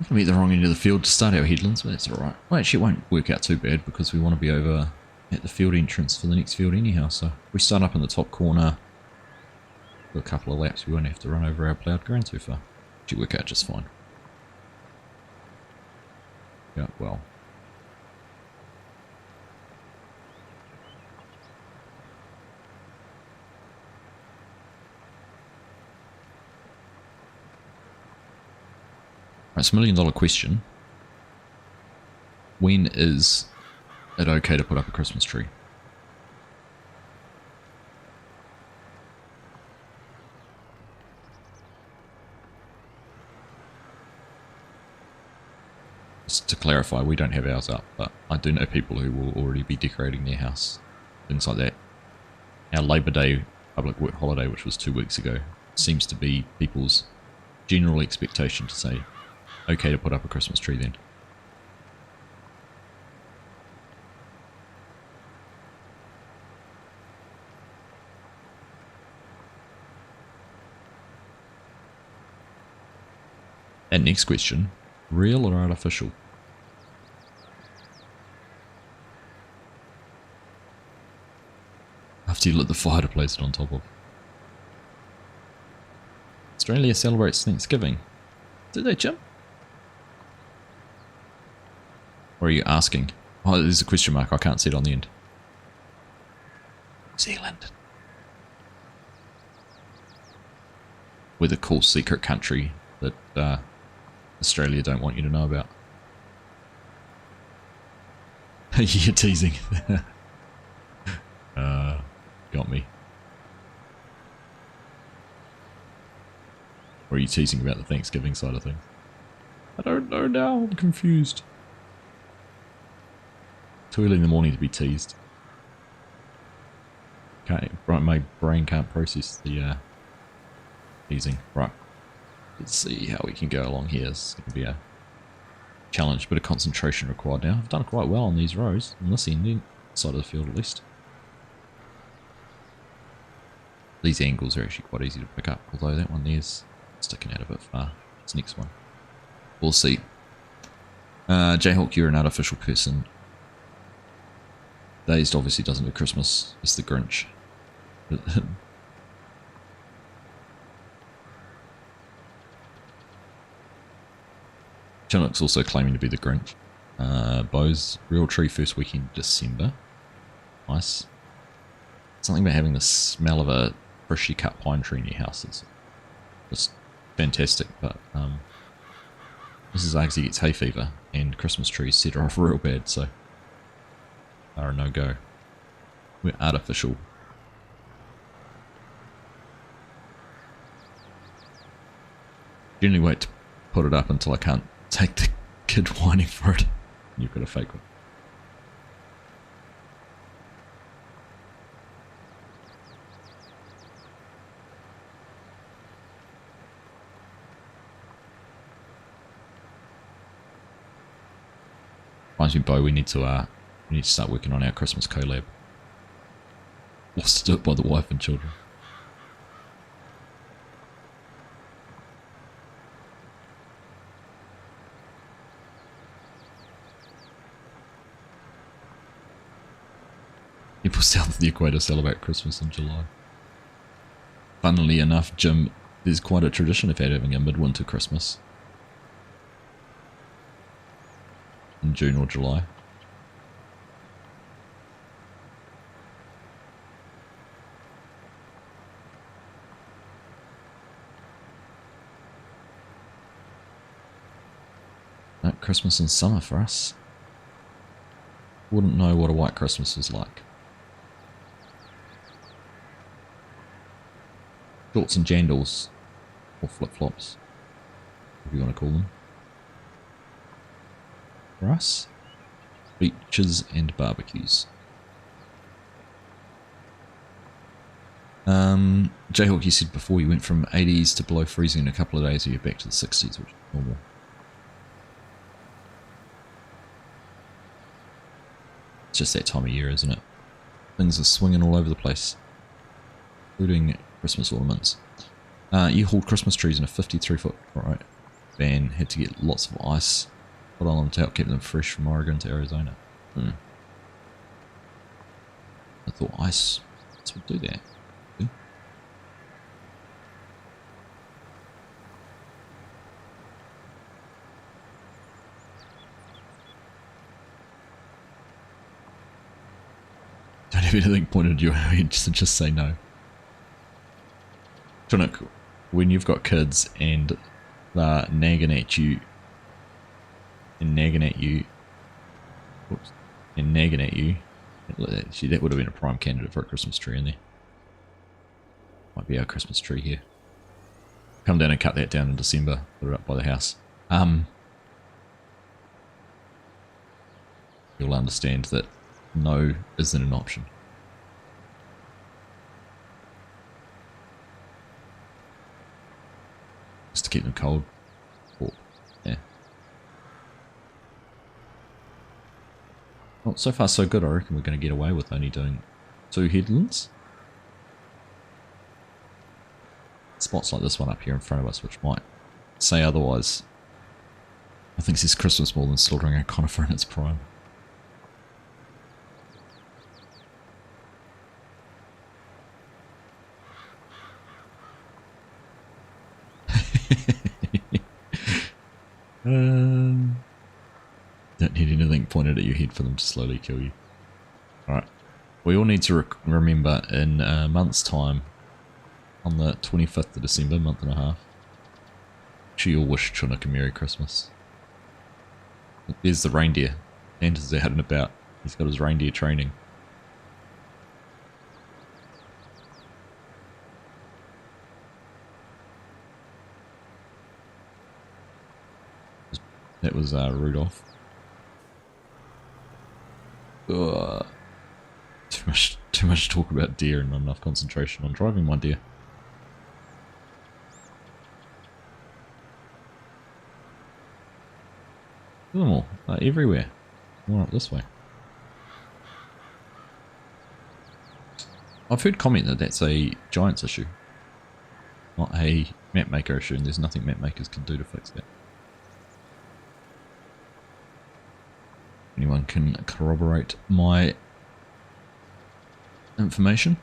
I'm going to be at the wrong end of the field to start our headlands, but that's alright. Well, actually it won't work out too bad because we want to be over at the field entrance for the next field anyhow, so if we start up in the top corner for a couple of laps, we won't have to run over our ploughed ground too far. Should work out just fine. Yeah, well. It's $1 million question. When is it okay to put up a Christmas tree? Just to clarify, we don't have ours up, but I do know people who will already be decorating their house. Things like that. Our Labour Day public work holiday, which was 2 weeks ago, seems to be people's general expectation to say, okay to put up a Christmas tree then. And next question, real or artificial? After you lit the fire to place it on top of. Australia celebrates Thanksgiving. Do they, Jim? Or are you asking? Oh, there's a question mark. I can't see it on the end. New Zealand. We're the cool secret country that Australia don't want you to know about. You're teasing. Got me. Or are you teasing about the Thanksgiving side of things? I don't know now, I'm confused. Too early in the morning to be teased. Right, my brain can't process the teasing. Right, let's see how we can go along here. It's going to be a challenge, bit of concentration required now. I've done quite well on these rows, on this end side of the field at least. These angles are actually quite easy to pick up, although that one there's sticking out a bit far. This next one. We'll see. Jayhawk, you're an artificial person. Dazed obviously doesn't do Christmas. It's the Grinch. Chinook's also claiming to be the Grinch. Bo's real tree first weekend December. Nice. Something about having the smell of a freshly cut pine tree in your house is just fantastic, but Mrs. Argsy gets hay fever and Christmas trees set her off real bad, so are a no-go. We're artificial. Generally wait to put it up until I can't take the kid whining for it. You've got a fake one. Reminds me, Bo, we need to start working on our Christmas collab. Lost to do it by the wife and children. People south of the equator celebrate Christmas in July. Funnily enough, Jim, there's quite a tradition of having a midwinter Christmas. In June or July. No, Christmas in summer for us. Wouldn't know what a white Christmas was like. Shorts and jandals. Or flip-flops. If you want to call them. For us, beaches and barbecues. Jayhawk, you said before you went from 80s to below freezing in a couple of days, or you're back to the 60s, which is normal. It's just that time of year, isn't it? Things are swinging all over the place, including Christmas ornaments. You hauled Christmas trees in a 53-foot van, had to get lots of ice put on them to help keep them fresh from Oregon to Arizona. I thought ice would do that. Don't have anything pointed at your head, just say no. Chinook, when you've got kids and they're nagging at you, actually, that would have been a prime candidate for a Christmas tree in there. Might be our Christmas tree here. Come down and cut that down in December, put it up by the house. You'll understand that no isn't an option. Just to keep them cold. Or, yeah. Well, so far so good. I reckon we're going to get away with only doing 2 headlands. Spots like this one up here in front of us, which might say otherwise. I think this is Christmas more than slaughtering a conifer in its prime. Don't need anything pointed at your head for them to slowly kill you. Alright. We all need to remember in a month's time, on the 25th of December, month and a half, she all wish Chinook a Merry Christmas. There's the reindeer. Santa's out and about. He's got his reindeer training. That was Rudolph. Ugh. Too much talk about deer and not enough concentration on driving my deer. Look at them all, everywhere. More up this way. I've heard comment that that's a Giants issue, not a map maker issue, and there's nothing map makers can do to fix that. Anyone can corroborate my information?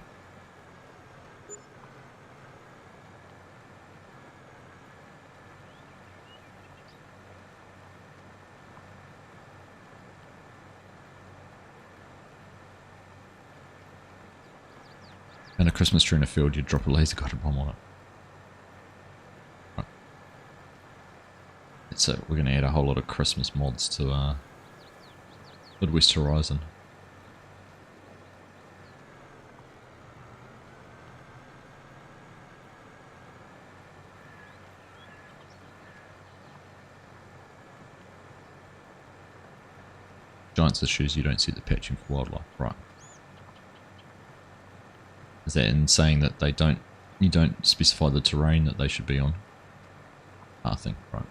And a Christmas tree in a field, you drop a laser guided bomb on it. Right. That's it. We're going to add a whole lot of Christmas mods to Midwest Horizon. Giants issues, you don't see the patching for wildlife, right? Is that in saying that you don't specify the terrain that they should be on? Pathing, right.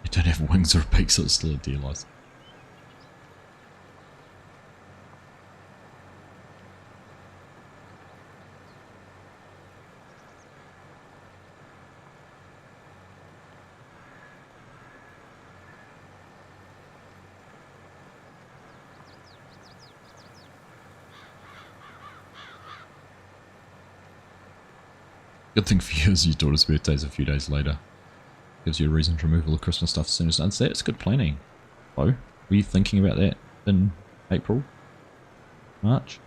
You don't have wings or a beak, so it's still a deer license. Good thing for you is your daughter's birthday's a few days later. Gives you a reason to remove all the Christmas stuff as soon as it's done. That's good planning. Oh, were you thinking about that in April? March?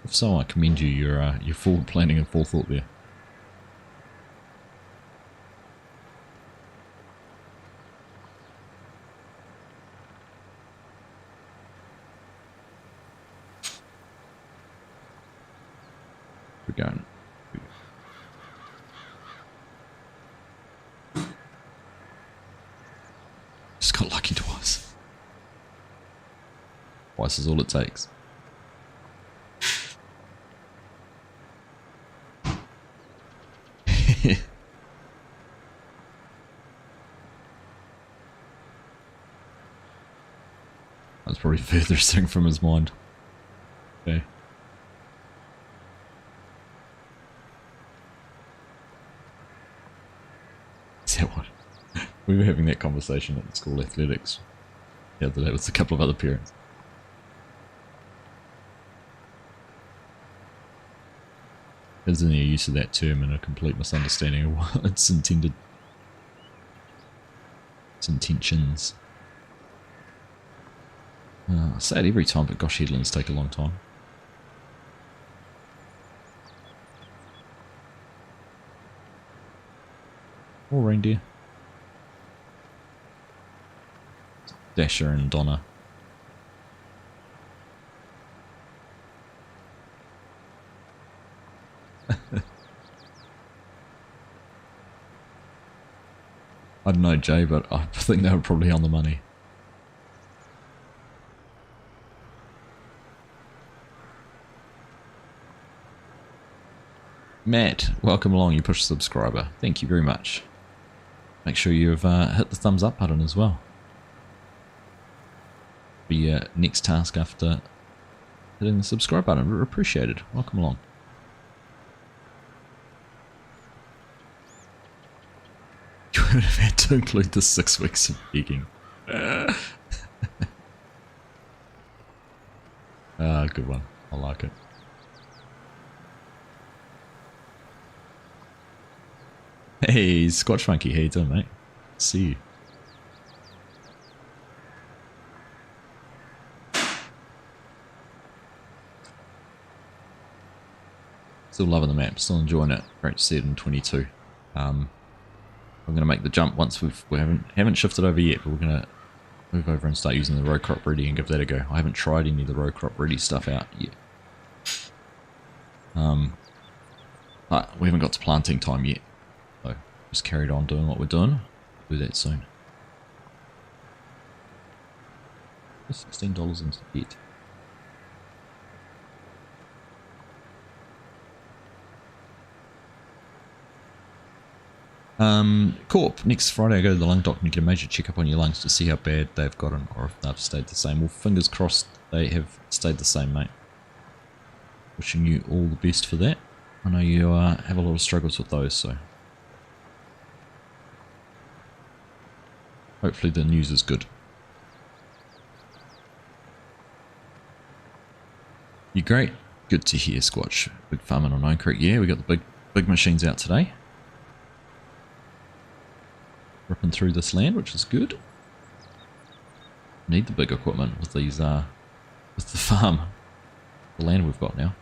If so, I commend you. Your forward planning and forethought there. We're going. Just got lucky twice. Twice is all it takes. That's probably furthest thing from his mind. Okay. Is that what? We were having that conversation at the school athletics the other day with a couple of other parents. Isn't there use of that term and a complete misunderstanding of what it's intended? Its intentions. I say it every time, but gosh, headlands take a long time. Or reindeer. Dasher and Donna. I don't know, Jay, but I think they were probably on the money. Matt, welcome along. You push subscriber. Thank you very much. Make sure you've hit the thumbs up button as well. Be your next task after hitting the subscribe button. We're appreciated. Welcome along. You would have had to include the 6 weeks of begging. Good one. I like it. Hey, Scotch Monkey, how you doing, mate? See you. Still loving the map, still enjoying it. Great to see it in 22. I'm going to make the jump once we haven't shifted over yet, but we're going to move over and start using the row crop ready and give that a go. I haven't tried any of the row crop ready stuff out yet. But we haven't got to planting time yet, so just carried on doing what we're doing. Do that soon. $16 into debt. Corp, next Friday I go to the lung doctor and get a major checkup on your lungs to see how bad they've gotten or if they've stayed the same. Well, fingers crossed they have stayed the same, mate. Wishing you all the best for that. I know you have a lot of struggles with those, so hopefully the news is good. You're great. Good to hear, Squatch. Big farming on Nine Creek. Yeah, we got the big machines out today. Ripping through this land, which is good. Need the big equipment with these, with the farm, the land we've got now.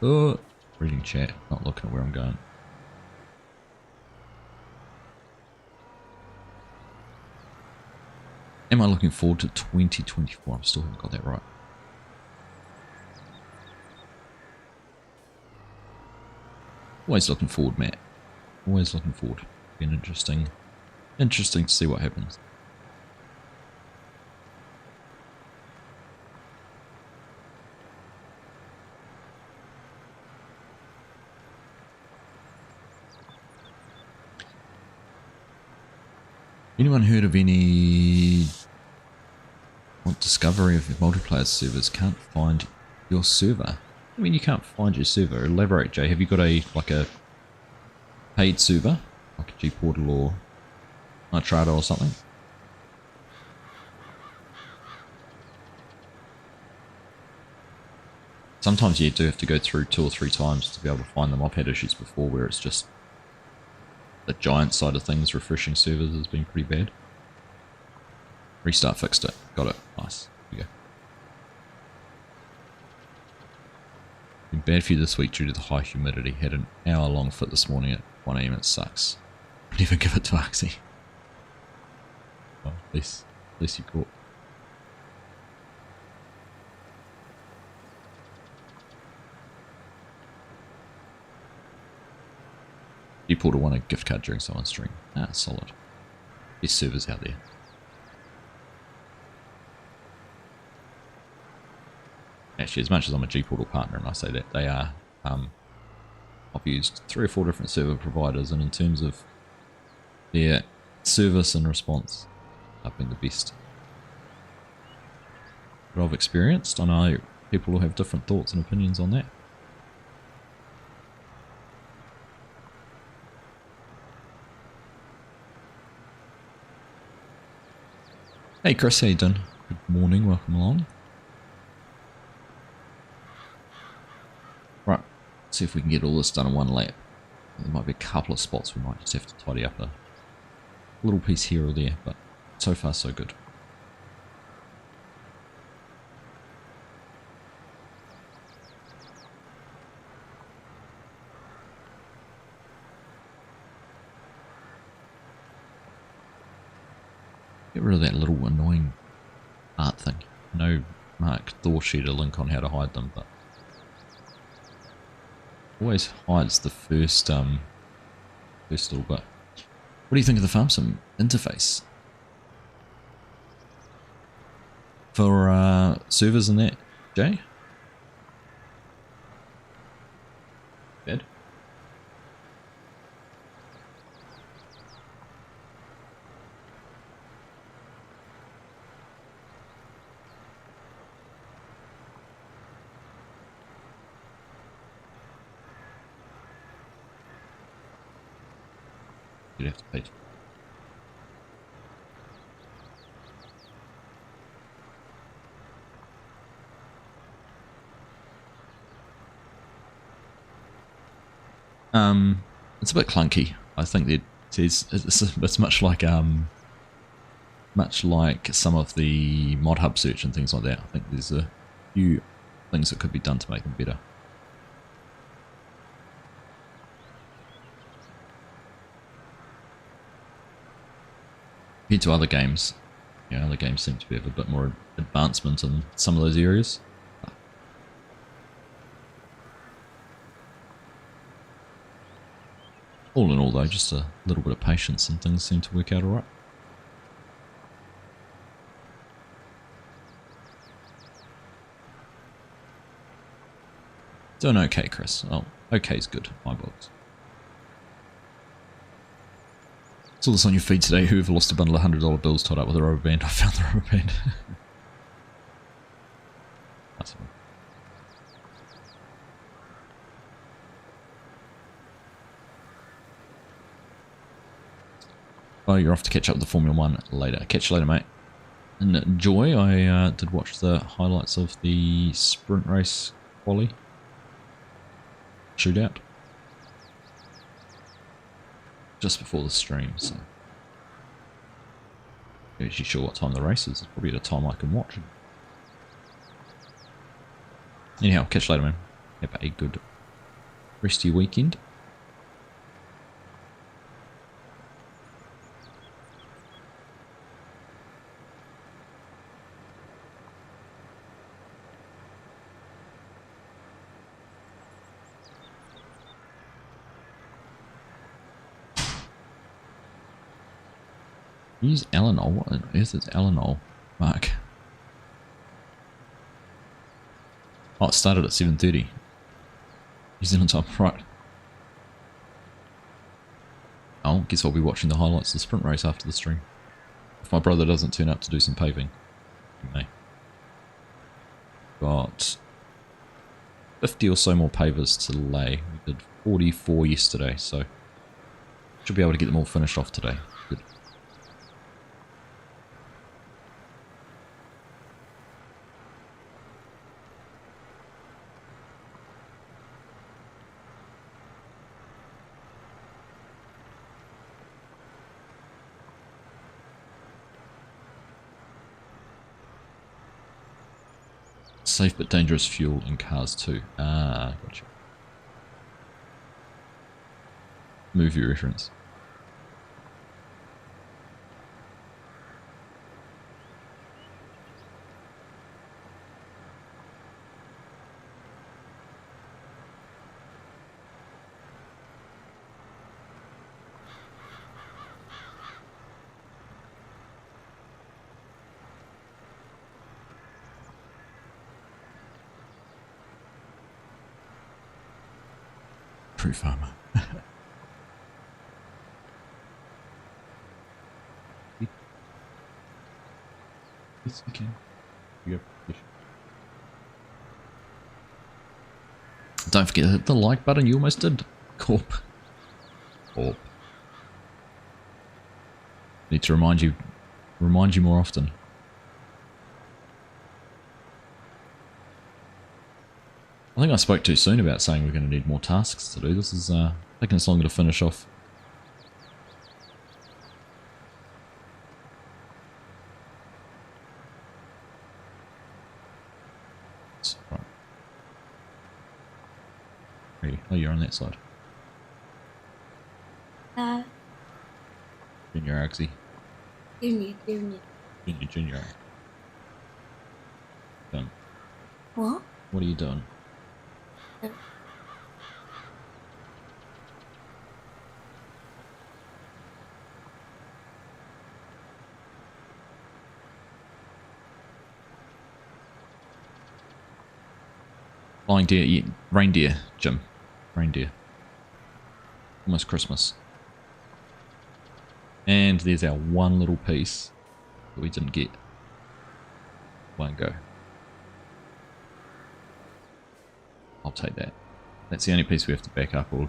Oh, reading chat, not looking at where I'm going. Am I looking forward to 2024? I still haven't got that right. Always looking forward, Matt. Always looking forward. Been interesting to see what happens. Anyone heard of any discovery of multiplayer servers? Can't find your server. I mean, you can't find your server. Elaborate, Jay. Have you got a paid server, like a G Portal or Nitrado or something? Sometimes you do have to go through 2 or 3 times to be able to find them. I've had issues before where it's just the giant side of things, refreshing servers has been pretty bad. Restart fixed it. Got it. Nice. There you go. Been bad for you this week due to the high humidity. Had an hour-long fit this morning at 1 AM. It sucks. Don't even give it to Argsy. Well, at least you caught. You pulled a won a gift card during someone's stream. Ah, solid. Best servers out there. Actually, as much as I'm a G Portal partner and I say that, they are, I've used 3 or 4 different server providers, and in terms of their service and response, I've been the best that I've experienced. I know people will have different thoughts and opinions on that. Hey Chris, how you doing? Good morning, welcome along. Right, let's see if we can get all this done in one lap. There might be a couple of spots we might just have to tidy up a little piece here or there, but so far so good. Get rid of that little annoying art thing. I know Mark Thor shared a link on how to hide them, but always hides the first little bit. What do you think of the farm sim interface for servers and that, Jay? Bad? You'd have to pay. It's a bit clunky. I think that it's much like much like some of the mod hub search and things like that. I think there's a few things that could be done to make them better. Compared to other games, other games seem to have a bit more advancement in some of those areas. All in all though, just a little bit of patience and things seem to work out alright. Doing okay, Chris. Oh, okay's good, my books. Saw this on your feed today. Whoever lost a bundle of $100 bills tied up with a rubber band. I found the rubber band. That's one. Oh, you're off to catch up with the Formula 1 later. Catch you later, mate. Enjoy. I did watch the highlights of the sprint race quali shootout just before the stream, so I'm not actually sure what time the race is. It's probably at a time I can watch it. Anyhow, catch you later, man. Have a good rest of your weekend. Use Elanol. What on earth is Elanol, Mark? Oh, it started at 7:30. New Zealand time, right. Oh, guess I'll be watching the highlights of the sprint race after the stream. If my brother doesn't turn up to do some paving. He may. Got 50 or so more pavers to lay. We did 44 yesterday, so should be able to get them all finished off today. Good. Safe but dangerous fuel in cars too. Ah, gotcha. Movie reference. Fruit farmer. Yes, you can. You go. Don't forget to hit the like button. You almost did. Corp. Need to remind you more often. I think I spoke too soon about saying we're going to need more tasks to do. This is taking us longer to finish off. Right. Hey, oh, you're on that side. Junior Argsy. Junior. Done. What? What are you doing? Flying deer, yeah, reindeer, Jim. Reindeer. Almost Christmas. And there's our one little piece that we didn't get. One go. I'll take that. That's the only piece we have to back up or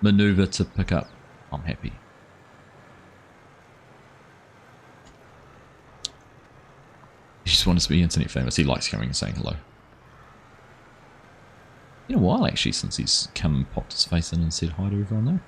maneuver to pick up. I'm happy. He just wants to be internet famous. He likes coming and saying hello. Been a while actually since he's come and popped his face in and said hi to everyone though.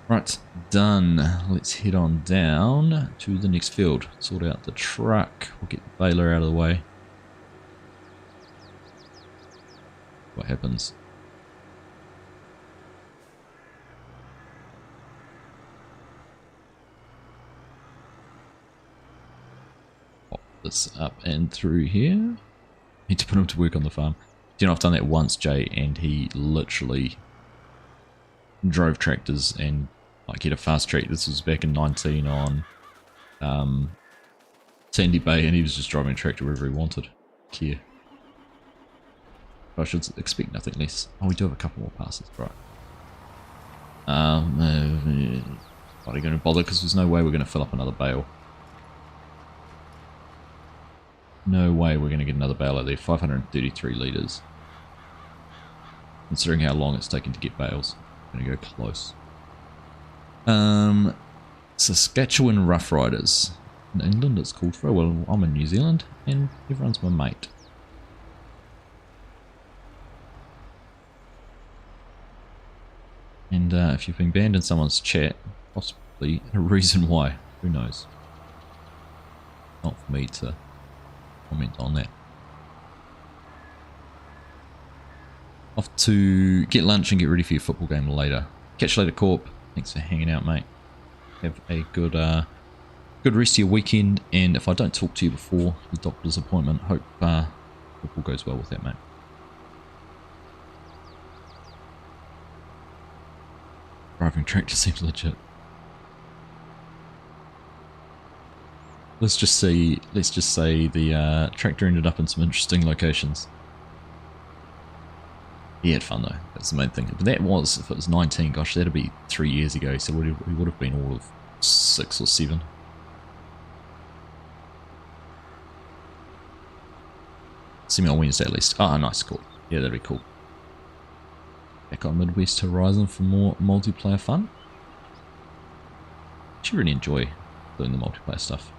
Right, done. Let's head on down to the next field. Sort out the truck. We'll get the baler out of the way. What happens? Pop this up and through here. Need to put him to work on the farm. Do you know, I've done that once, Jay, and he literally drove tractors and like he had a fast track. This was back in 19 on Sandy Bay, and he was just driving a tractor wherever he wanted. Care. I should expect nothing less. Oh, we do have a couple more passes, right? Are they going to bother? Because there's no way we're going to fill up another bale. No way we're going to get another bale out there. 533 litres. Considering how long it's taken to get bales, I'm going to go close. Saskatchewan Rough Riders. In England it's called for. Well, I'm in New Zealand and everyone's my mate. And if you've been banned in someone's chat, possibly a reason why. Who knows? Not for me to comment on that. Off to get lunch and get ready for your football game later. Catch you later, Corp. Thanks for hanging out, mate. Have a good rest of your weekend, and if I don't talk to you before the doctor's appointment, hope football goes well with that, mate. Driving tractor seems legit. Let's just say the tractor ended up in some interesting locations. He had fun though, that's the main thing. But that was, if it was 19, gosh, that'd be 3 years ago, so we would have been all of 6 or 7. See me on Wednesday at least. Ah, nice, cool. Yeah, that'd be cool. Back on Midwest Horizon for more multiplayer fun. I actually really enjoy doing the multiplayer stuff.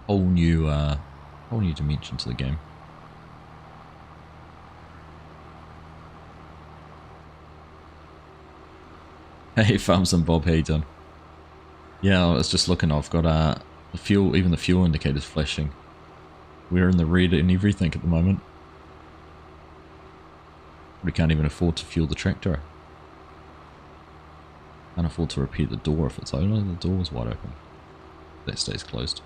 Whole new dimension to the game. Hey, Farms and Bob, how you doing? Yeah, I was just looking. I've got the fuel, even the fuel indicators flashing. We're in the red and everything at the moment. We can't even afford to fuel the tractor. Can't afford to repair the door if it's open. The door is wide open. That stays closed.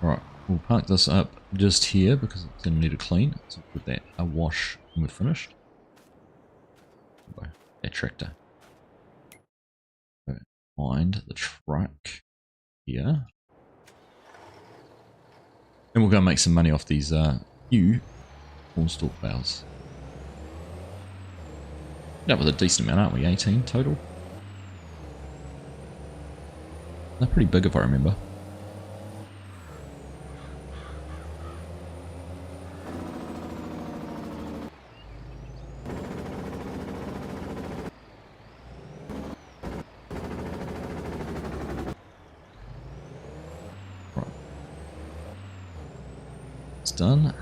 Alright, we'll park this up just here because it's going to need a clean. So we'll put that a wash when we're finished. That tractor. Find the truck here. And we'll go and make some money off these new cornstalk bales. Yeah, with a decent amount, aren't we? 18 total. They're pretty big if I remember. Done.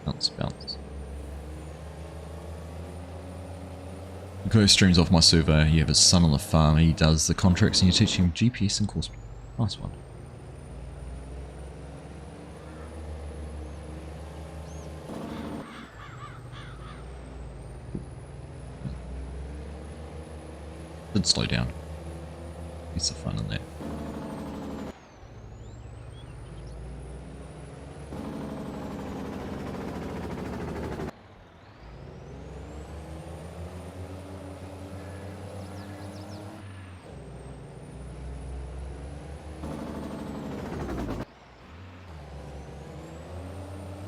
Bounce. Go streams off my server. You have his son on the farm. He does the contracts, and you're teaching him GPS and course. Nice one. Did slow down. It's the fun in that.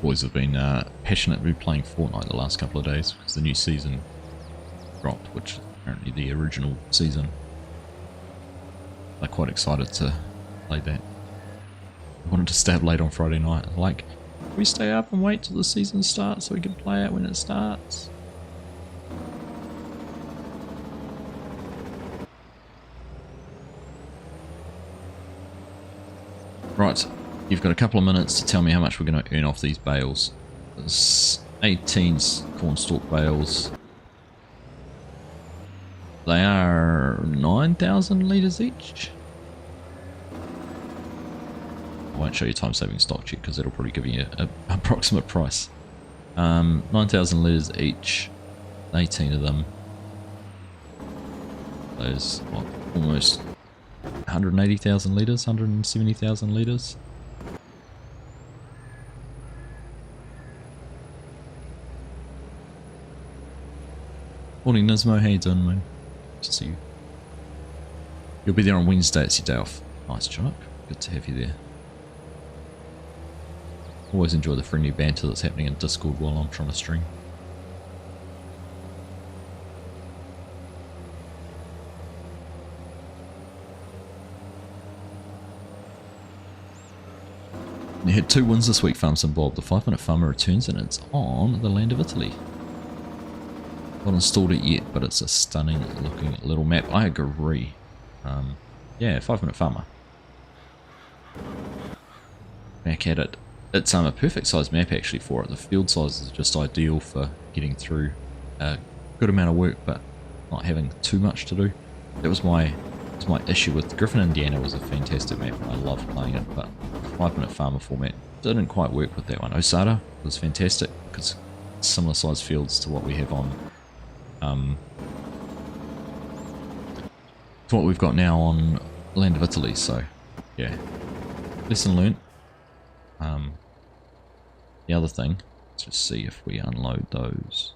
Boys have been passionately playing Fortnite the last couple of days because the new season dropped, which is apparently the original season. They're quite excited to play that. I wanted to stay up late on Friday night. Like, we stay up and wait till the season starts so we can play it when it starts. Right, you've got a couple of minutes to tell me how much we're going to earn off these bales. There's 18 cornstalk bales. They are 9,000 litres each. I won't show you time-saving stock check because that'll probably give you an approximate price. 9,000 litres each, 18 of them. Those, what, almost 180,000 litres, 170,000 litres. Morning Nismo, how you doing, mate? Good to see you. You'll be there on Wednesday, it's your day off. Nice, Chuck. Good to have you there. Always enjoy the friendly banter that's happening in Discord while I'm trying to stream. You had 2 wins this week, Farms and Bob. The 5-minute farmer returns and it's on the land of Italy. Not installed it yet, but it's a stunning looking little map. I agree. Yeah, 5-minute farmer. Back at it. It's a perfect size map actually for it. The field size is just ideal for getting through a good amount of work, but not having too much to do. That was my issue with Griffin, Indiana. Was a fantastic map and I loved playing it, but 5-minute farmer format didn't quite work with that one. Osada was fantastic because it's similar size fields to what we have on to what we've got now on Land of Italy. So yeah, lesson learned. The other thing, let's just see if we unload those.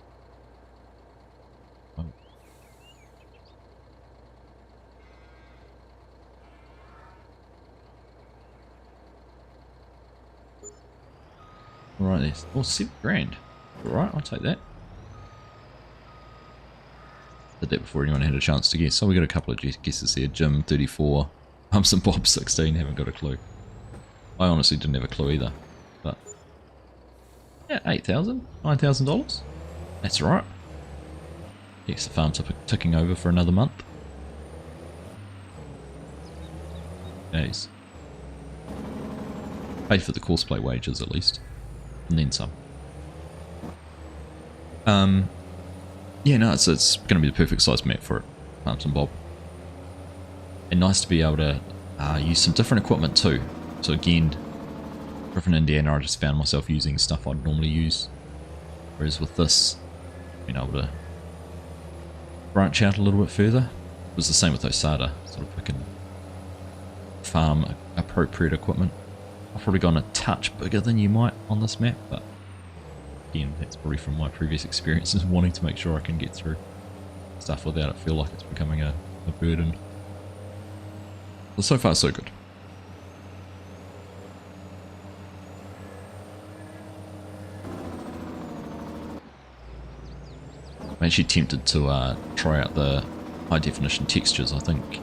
Oh. Right, there's $7 grand. Alright, I'll take that. Did that before anyone had a chance to guess. So we got a couple of guesses here. Jim 34, Pumps and Bob 16, haven't got a clue. I honestly didn't have a clue either. But yeah, $8,000, $9,000. That's right. Keeps the farm ticking over for another month. Jeez. Pay for the courseplay wages at least. And then some. Yeah, no, it's going to be the perfect size map for it, Pumps and Bob. And nice to be able to use some different equipment too. So again, Griffin, Indiana, I just found myself using stuff I'd normally use. Whereas with this, being able to branch out a little bit further. It was the same with Osada, sort of picking farm appropriate equipment. I've probably gone a touch bigger than you might on this map, but again, that's probably from my previous experiences wanting to make sure I can get through stuff without it feel like it's becoming a burden. But so far so good. I'm actually tempted to try out the high definition textures, I think.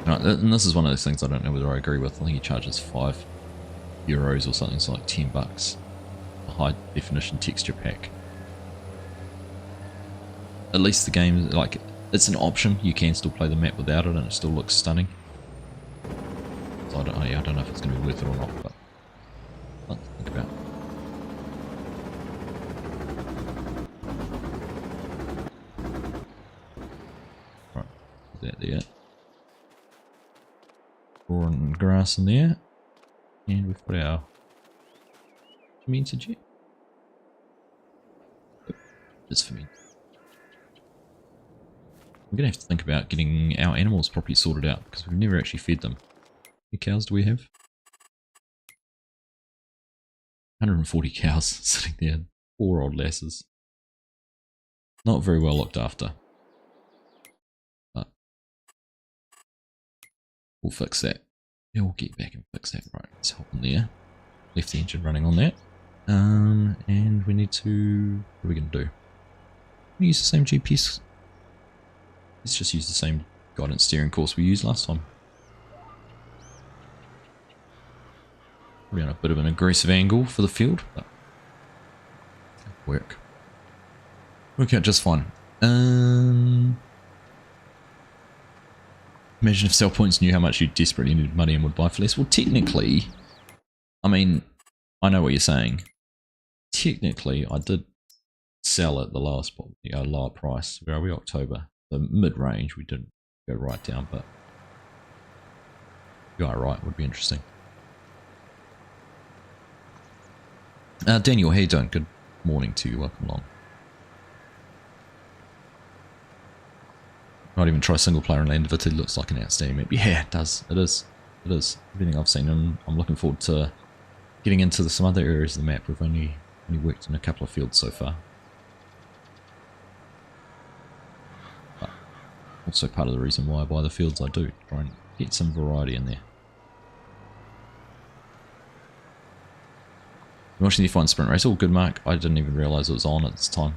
And this is one of those things I don't know whether I agree with. I think he charges €5 or something, so like $10. A high definition texture pack. At least the game, like, it's an option. You can still play the map without it and it still looks stunning. So I don't know if it's going to be worth it or not, but something to think about. Right, put that there. Straw and grass in there. And we've got our fermented yet? Yep, it's fermented. We're going to have to think about getting our animals properly sorted out because we've never actually fed them. How many cows do we have? 140 cows sitting there. Poor old lasses. Not very well looked after. But we'll fix that. Yeah, we'll get back and fix that. Right, let's hop in there. Left the engine running on that. And we need to... What are we going to do? We use the same GPS. Let's just use the same guidance steering course we used last time. Probably on a bit of an aggressive angle for the field, but work. Work out just fine. Imagine if sell points knew how much you desperately needed money and would buy for less. Well, technically, I mean, I know what you're saying. Technically, I did sell at the lowest, lower price. Where are we? October. The mid-range, we didn't go right down, but you are right, would be interesting. Daniel, how you doing? Good morning to you. Welcome along. Might even try single player in Land of It. It looks like an outstanding map. Yeah, it does. It is. It is. Everything I've seen, and I'm looking forward to getting into some other areas of the map. We've only worked in a couple of fields so far. But also part of the reason why I buy the fields I do. Try and get some variety in there. Watching the F1 sprint race. All good, Mark. I didn't even realise it was on at this time.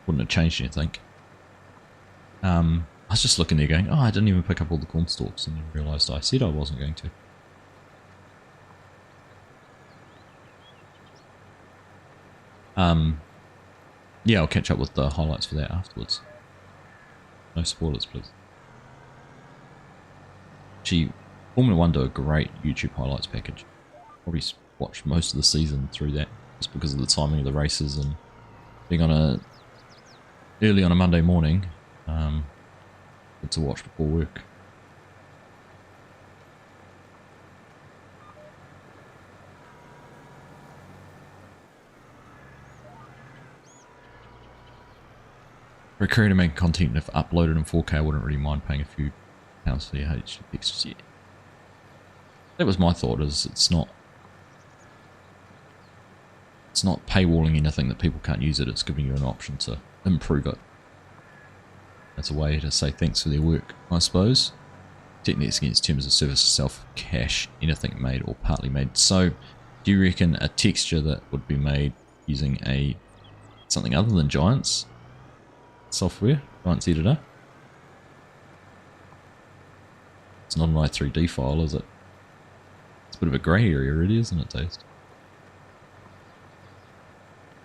Wouldn't have changed anything. I was just looking there going, oh, I didn't even pick up all the corn stalks, and then realised I said I wasn't going to. Yeah, I'll catch up with the highlights for that afterwards. No spoilers, please. Actually, Formula 1 do a great YouTube highlights package. Probably watched most of the season through that, just because of the timing of the races and being on early on a Monday morning. Good to watch before work. For a creator making content, if uploaded in 4K, I wouldn't really mind paying a few pounds for the HD textures yet. That was my thought, is it's not paywalling anything that people can't use it, it's giving you an option to improve it. That's a way to say thanks for their work, I suppose. Techniques against terms of service itself cache anything made or partly made. So, do you reckon a texture that would be made using something other than Giants software, Giants editor? It's not an i3D file, is it? It's a bit of a grey area, really, isn't it, Taste?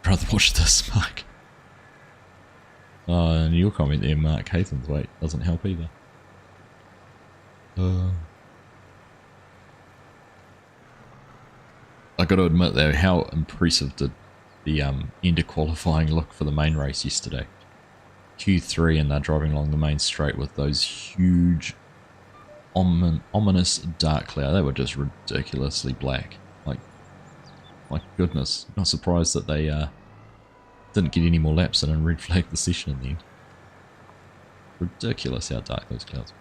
I'd rather watch this, Mark. Oh, and your comment there, Mark Haytham's weight doesn't help either. I got to admit though, how impressive did the end of qualifying look for the main race yesterday. Q3, and they're driving along the main straight with those huge, ominous dark cloud. They were just ridiculously black. Like, my goodness, I'm not surprised that they didn't get any more laps in and red flagged the session in the end. Ridiculous how dark those clouds are.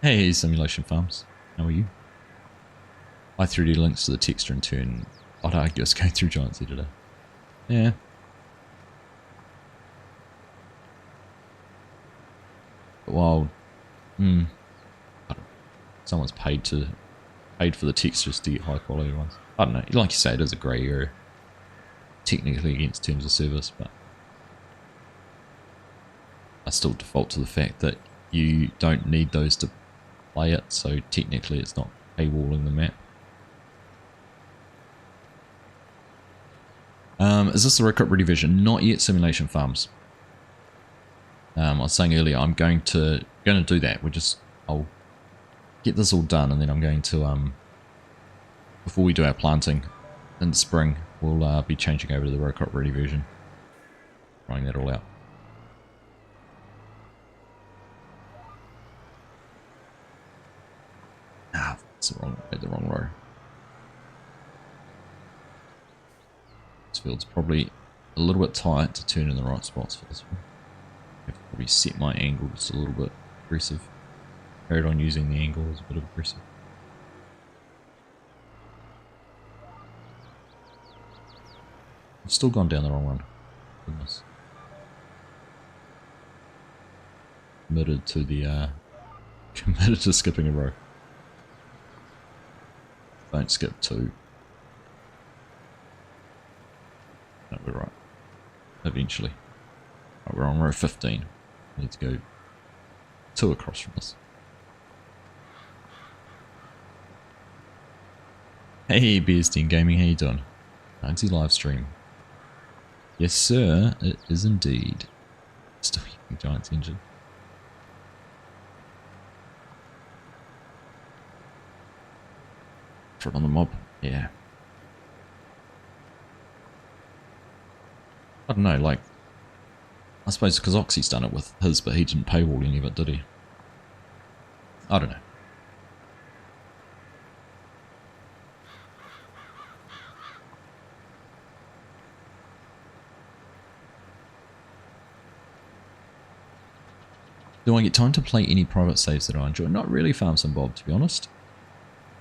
Hey, Simulation Farms. How are you? i3D links to the texture in turn. I'd argue it's going through Giants Editor. Yeah. But while... someone's paid for the textures to get high quality ones. I don't know. Like you say, it is a grey area. Technically against terms of service, but I still default to the fact that you don't need those to play it, so technically it's not paywalling the map. Is this the Road Cup ready version? Not yet, Simulation Farms. I was saying earlier, I'm going to do that. I'll get this all done, and then I'm going to before we do our planting in spring, we'll be changing over to the Road Cup ready version, trying that all out. It's the wrong row. This field's probably a little bit tight to turn in the right spots for this one. I have to probably set my angle just a little bit aggressive. Carried on using the angle as a bit of aggressive. I've still gone down the wrong one. Goodness. Committed to skipping a row. Don't skip 2. No, we're right. Eventually. Right, we're on row 15. We need to go 2 across from this. Hey, Beerstein Gaming, how you doing? Argsy live stream. Yes, sir, it is indeed. Still using Giant's engine. Throw it on the mob. Yeah. I don't know, like, I suppose because Oxy's done it with his, but he didn't paywall any of it, did he? I don't know. Do I get time to play any private saves that I enjoy? Not really, Farms and Bob, to be honest.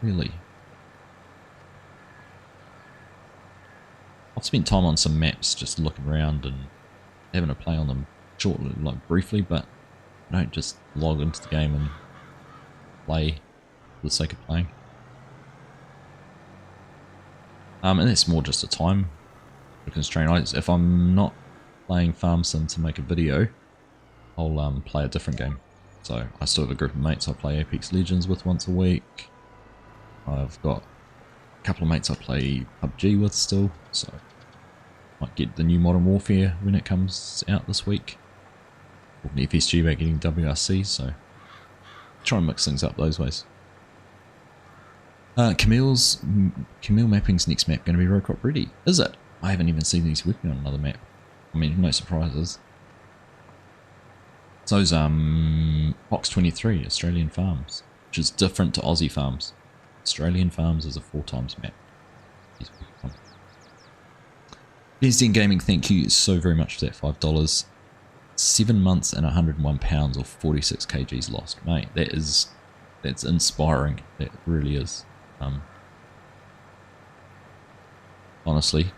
Really. I've spent time on some maps just looking around and having a play on them shortly, like briefly, but I don't just log into the game and play for the sake of playing. And that's more just a time constraint. If I'm not playing Farm Sim to make a video, I'll play a different game. So I still have a group of mates I play Apex Legends with once a week. I've got a couple of mates I play PUBG with still, so might get the new Modern Warfare when it comes out this week. Talking to FSG about getting WRC, so try and mix things up those ways. Camille Mapping's next map going to be Rockrop ready? Is it? I haven't even seen he's working on another map. I mean, no surprises. So's Box 23, Australian Farms, which is different to Aussie Farms. Australian Farms is a 4x map. BSDN Gaming, thank you so very much for that $5. 7 months and £101 or 46 kgs lost, mate. That's inspiring. That really is. Honestly,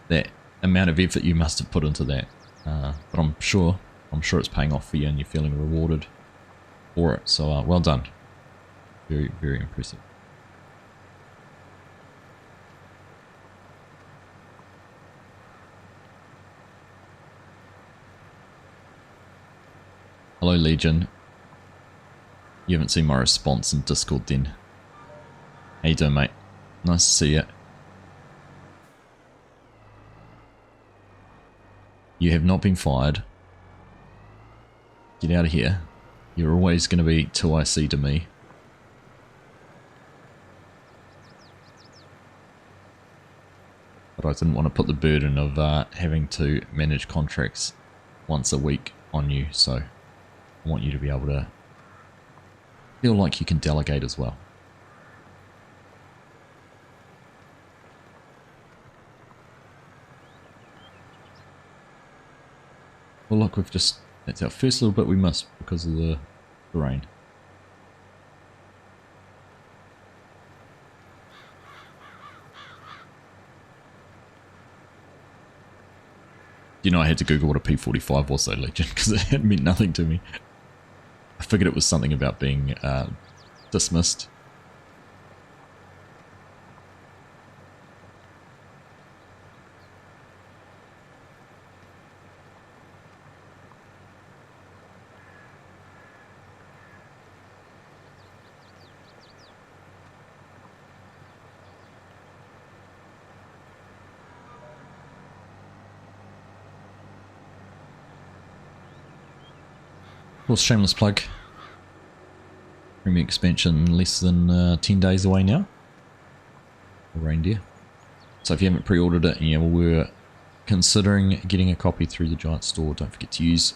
that amount of effort you must have put into that, but I'm sure it's paying off for you and you're feeling rewarded for it. So well done. Very, very impressive. Hello Legion. You haven't seen my response in Discord then. How you doing, mate? Nice to see you. You have not been fired. Get out of here. You're always going to be 2IC to me. But I didn't want to put the burden of having to manage contracts once a week on you, so I want you to be able to feel like you can delegate as well. Well, look, that's our first little bit we missed because of the rain. You know, I had to Google what a P45 was though, Legion, because it meant nothing to me. I figured it was something about being dismissed. Of course, shameless plug. Premium expansion less than 10 days away now. The reindeer. So if you haven't pre-ordered it and you were considering getting a copy through the Giant store, don't forget to use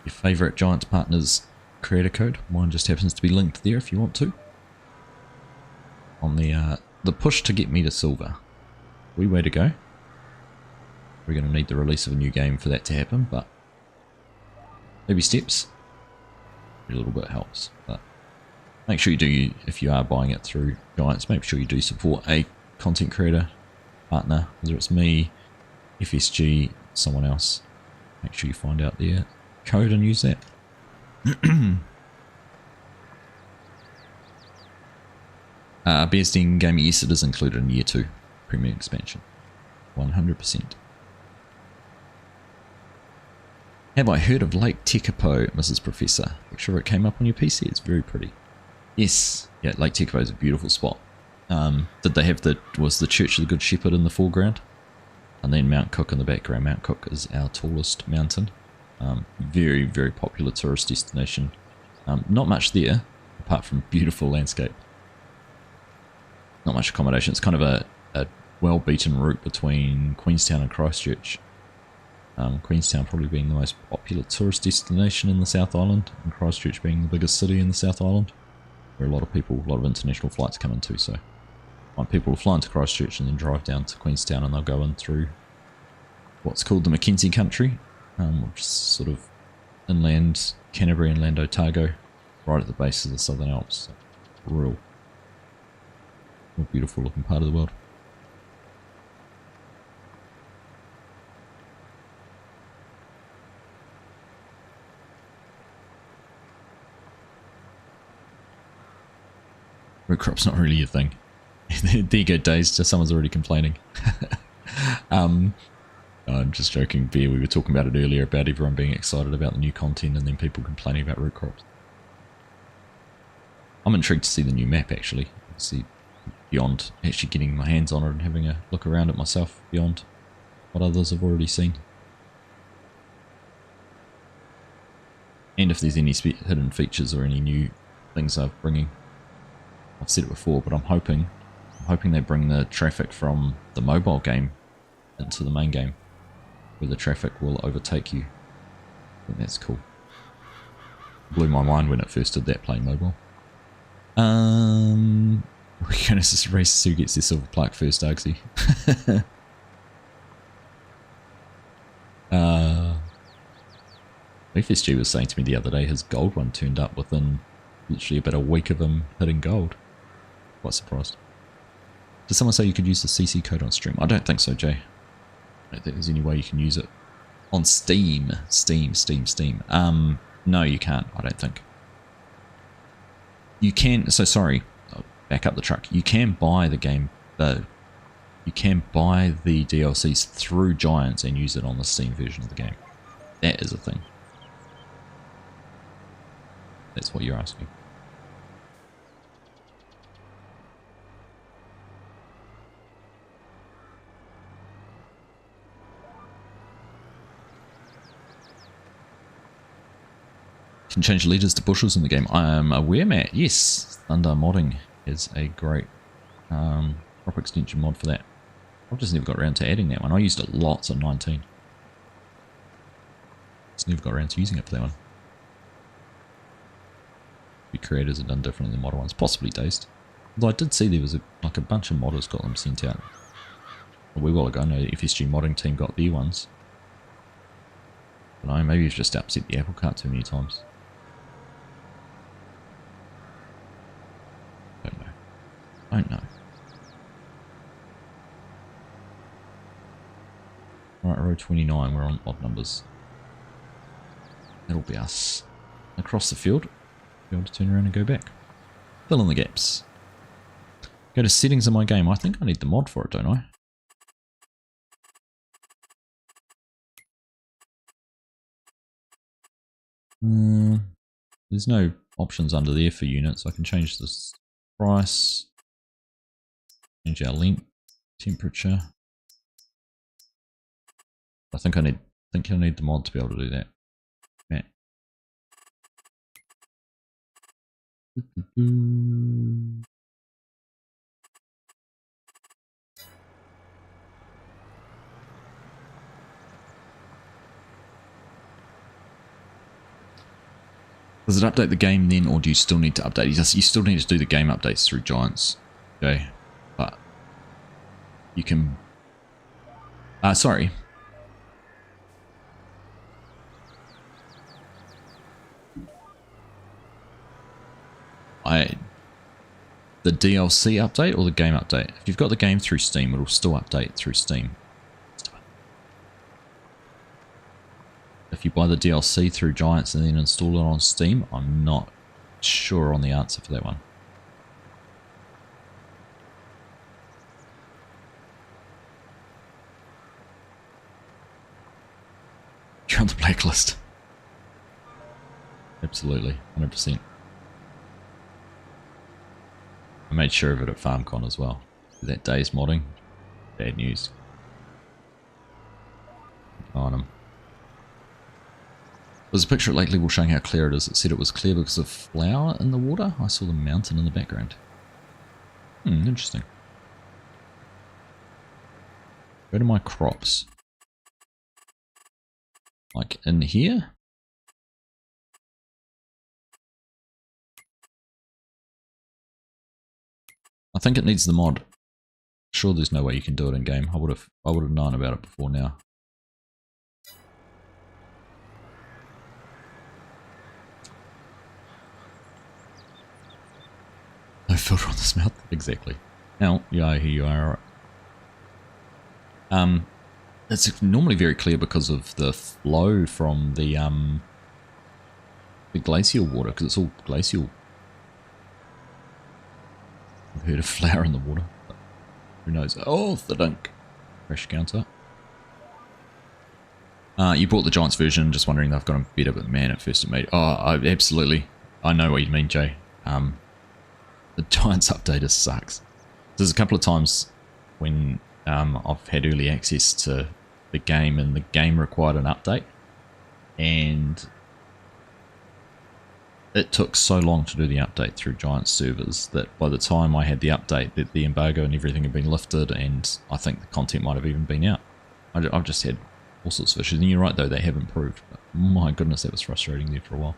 your favourite Giant partner's creator code. Mine just happens to be linked there if you want to. On the push to get me to silver. Wee way to go. We're going to need the release of a new game for that to happen, but baby steps. A little bit helps, but make sure you do, if you are buying it through Giants, make sure you do support a content creator partner, whether it's me, FSG, someone else. Make sure you find out their code and use that. BSD Gaming, yes, it is included in Year 2 Premium Expansion. 100%. Have I heard of Lake Tekapo, Mrs. Professor? Make sure it came up on your PC, it's very pretty. Yes, yeah, Lake Tekapo is a beautiful spot. Did they have was the Church of the Good Shepherd in the foreground? And then Mount Cook in the background. Mount Cook is our tallest mountain. Very, very popular tourist destination. Not much there, apart from beautiful landscape. Not much accommodation. It's kind of a well-beaten route between Queenstown and Christchurch. Queenstown probably being the most popular tourist destination in the South Island, and Christchurch being the biggest city in the South Island, where a lot of international flights come into. So, people will fly into Christchurch and then drive down to Queenstown, and they'll go in through what's called the Mackenzie country, which is sort of inland Canterbury and Land Otago, right at the base of the Southern Alps. So, real beautiful looking part of the world. Root crop's not really a thing. There you go, Days. Just someone's already complaining. I'm just joking, Bear. We were talking about it earlier about everyone being excited about the new content and then people complaining about root crops. I'm intrigued to see the new map actually. See beyond actually getting my hands on it and having a look around it myself beyond what others have already seen. And if there's any hidden features or any new things I'm bringing. I've said it before, but I'm hoping they bring the traffic from the mobile game into the main game, where the traffic will overtake you. I think that's cool. Blew my mind when it first did that playing mobile. We're going to just race who gets their silver plaque first, Argsy. FSG was saying to me the other day his gold one turned up within literally about a week of him hitting gold. Quite surprised. Did someone say you could use the CC code on stream? I don't think so, Jay. I don't think there's any way you can use it on Steam. Steam. No, you can't. I don't think. You can. So sorry. I'll back up the truck. You can buy the game. You can buy the DLCs through Giants and use it on the Steam version of the game. That is a thing. That's what you're asking. Can change leaders to bushels in the game. I am aware, Matt. Yes, Thunder Modding is a great crop extension mod for that. I've just never got around to adding that one. I used it lots at 19. Just never got around to using it for that one. The creators have done different than the modder ones, possibly Dazed. Although I did see there was like a bunch of modders got them sent out a wee while ago. I know the FSG modding team got their ones. But no, maybe you've just upset the apple cart too many times. Don't know. Alright, row 29, we're on odd numbers. That'll be us. Across the field, be able to turn around and go back. Fill in the gaps. Go to settings in my game. I think I need the mod for it, don't I? There's no options under there for units. I can change this price. Change our length, temperature. I think I need the mod to be able to do that. Yeah. Does it update the game then, or do you still need to update? You still need to do the game updates through Giants. Okay. But you can sorry, the DLC update or the game update? If you've got the game through Steam, it'll still update through Steam. If you buy the DLC through Giants and then install it on Steam, I'm not sure on the answer for that one. You're on the blacklist. Absolutely, 100%. I made sure of it at FarmCon as well. That day's modding. Bad news. On them. There's a picture at lake level showing how clear it is. It said it was clear because of flour in the water. I saw the mountain in the background. Interesting. Go to my crops. Like in here. I think it needs the mod. Sure, there's no way you can do it in game. I would have known about it before now. No filter on this mouth. Exactly. Now, yeah, here you are. It's normally very clear because of the flow from the glacial water, because it's all glacial. I've heard of flour in the water, but who knows? Oh, the dunk. Crash counter. You bought the Giants version, just wondering if they've gotten better, but man, at first it made... Oh, absolutely. I know what you mean, Jay. The Giants updater sucks. There's a couple of times when I've had early access to the game and the game required an update, and it took so long to do the update through Giants servers that by the time I had the update, that the embargo and everything had been lifted, and I think the content might have even been out. I've just had all sorts of issues, and you're right though, they have improved, but my goodness, that was frustrating there for a while.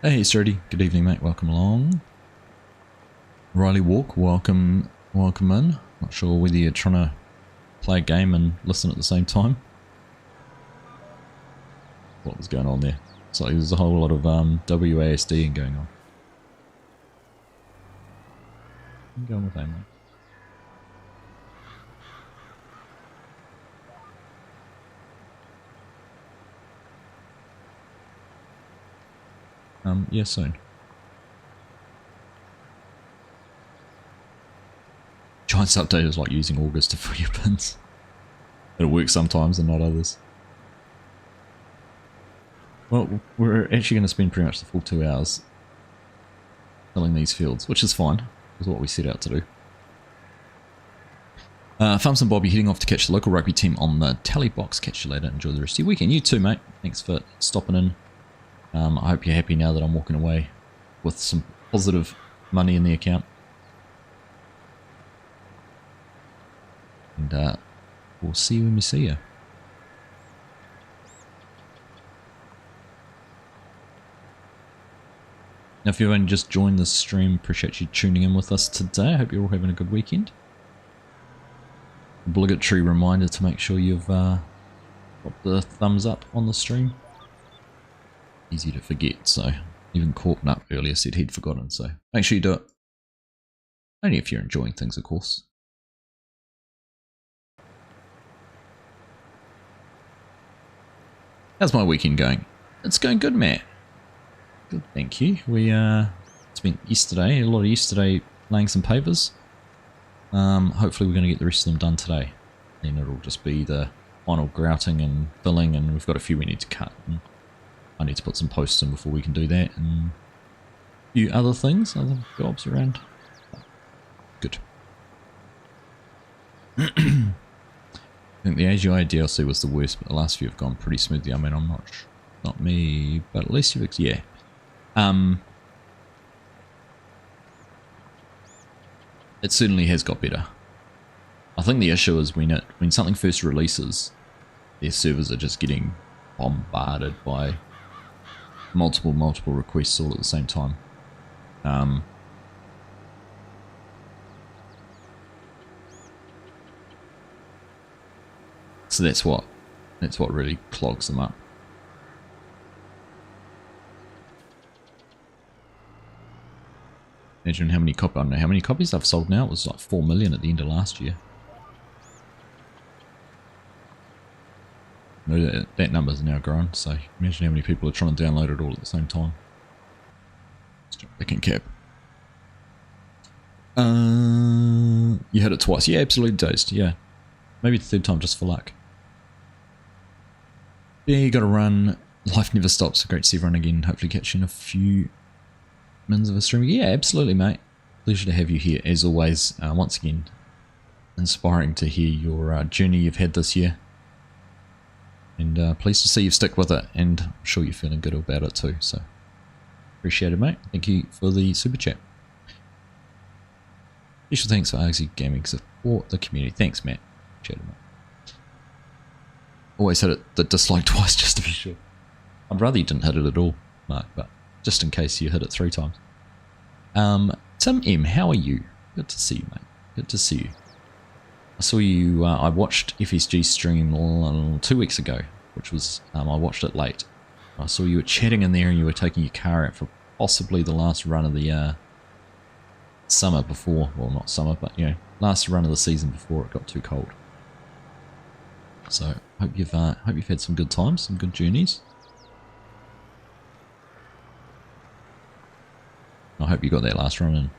Hey Sturdy, good evening mate, welcome along. Riley Walk, welcome in. Not sure whether you're trying to play a game and listen at the same time. What was going on there? So there's a whole lot of WASD going on. I'm going with that, mate. Yeah, soon. Giants update is like using August to fill your bins. It'll work sometimes and not others. Well, we're actually going to spend pretty much the full 2 hours filling these fields, which is fine. Is what we set out to do. Farms and Bob, you're heading off to catch the local rugby team on the tally box. Catch you later. Enjoy the rest of your weekend. You too, mate. Thanks for stopping in. I hope you're happy now that I'm walking away with some positive money in the account. And we'll see you when we see you. Now, if you've only just joined the stream, appreciate you tuning in with us today. I hope you're all having a good weekend. Obligatory reminder to make sure you've got the thumbs up on the stream. Easy to forget, so even Corpn up earlier said he'd forgotten, so make sure you do it. Only if you're enjoying things, of course. How's my weekend going? It's going good, Matt. Good, thank you. We spent yesterday, a lot of yesterday, laying some pavers. Hopefully we're going to get the rest of them done today. Then it'll just be the final grouting and filling, and we've got a few we need to cut. And I need to put some posts in before we can do that, and a few other things, other jobs around. Good. I think the AGI DLC was the worst, but the last few have gone pretty smoothly. I mean, I'm not sure, not me, but at least you've, yeah. It certainly has got better. I think the issue is when something first releases, their servers are just getting bombarded by multiple requests all at the same time. So that's what really clogs them up. Imagine how many copies, I don't know how many copies I've sold now. It was like 4 million at the end of last year. No, that number's now grown, so imagine how many people are trying to download it all at the same time. Let's jump back in cap. You had it twice. Yeah, absolutely dosed, yeah. Maybe the third time just for luck. Yeah, you got to run Life never stops. Great to see everyone again. Hopefully catch you in a few minutes of a stream. Yeah, absolutely, mate. Pleasure to have you here, as always. Once again, inspiring to hear your journey you've had this year. And pleased to see you've stuck with it, and I'm sure you're feeling good about it too. So, appreciate it, mate. Thank you for the super chat. Special thanks for Argsy Gaming support the community. Thanks, Matt. Appreciate it, mate. Always hit it the dislike twice just to be sure. I'd rather you didn't hit it at all, Mark, but just in case you hit it 3 times. Tim M, how are you? Good to see you, mate. Good to see you. I saw you, I watched FSG stream 2 weeks ago, which was, I watched it late. I saw you were chatting in there and you were taking your car out for possibly the last run of the summer before, well not summer, but you know, last run of the season before it got too cold. So, hope you've had some good times, some good journeys. I hope you got that last run in.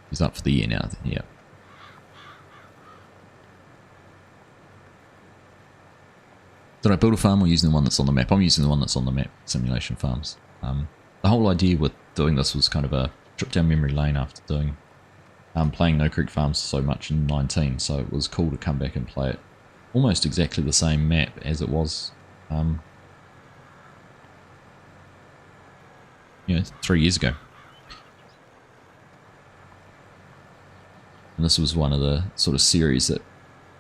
He's up for the year now, yeah. Did I build a farm or using the one that's on the map? I'm using the one that's on the map, Simulation Farms. The whole idea with doing this was kind of a trip down memory lane after doing playing No Creek Farms so much in 19, so it was cool to come back and play it almost exactly the same map as it was 3 years ago. And this was one of the sort of series that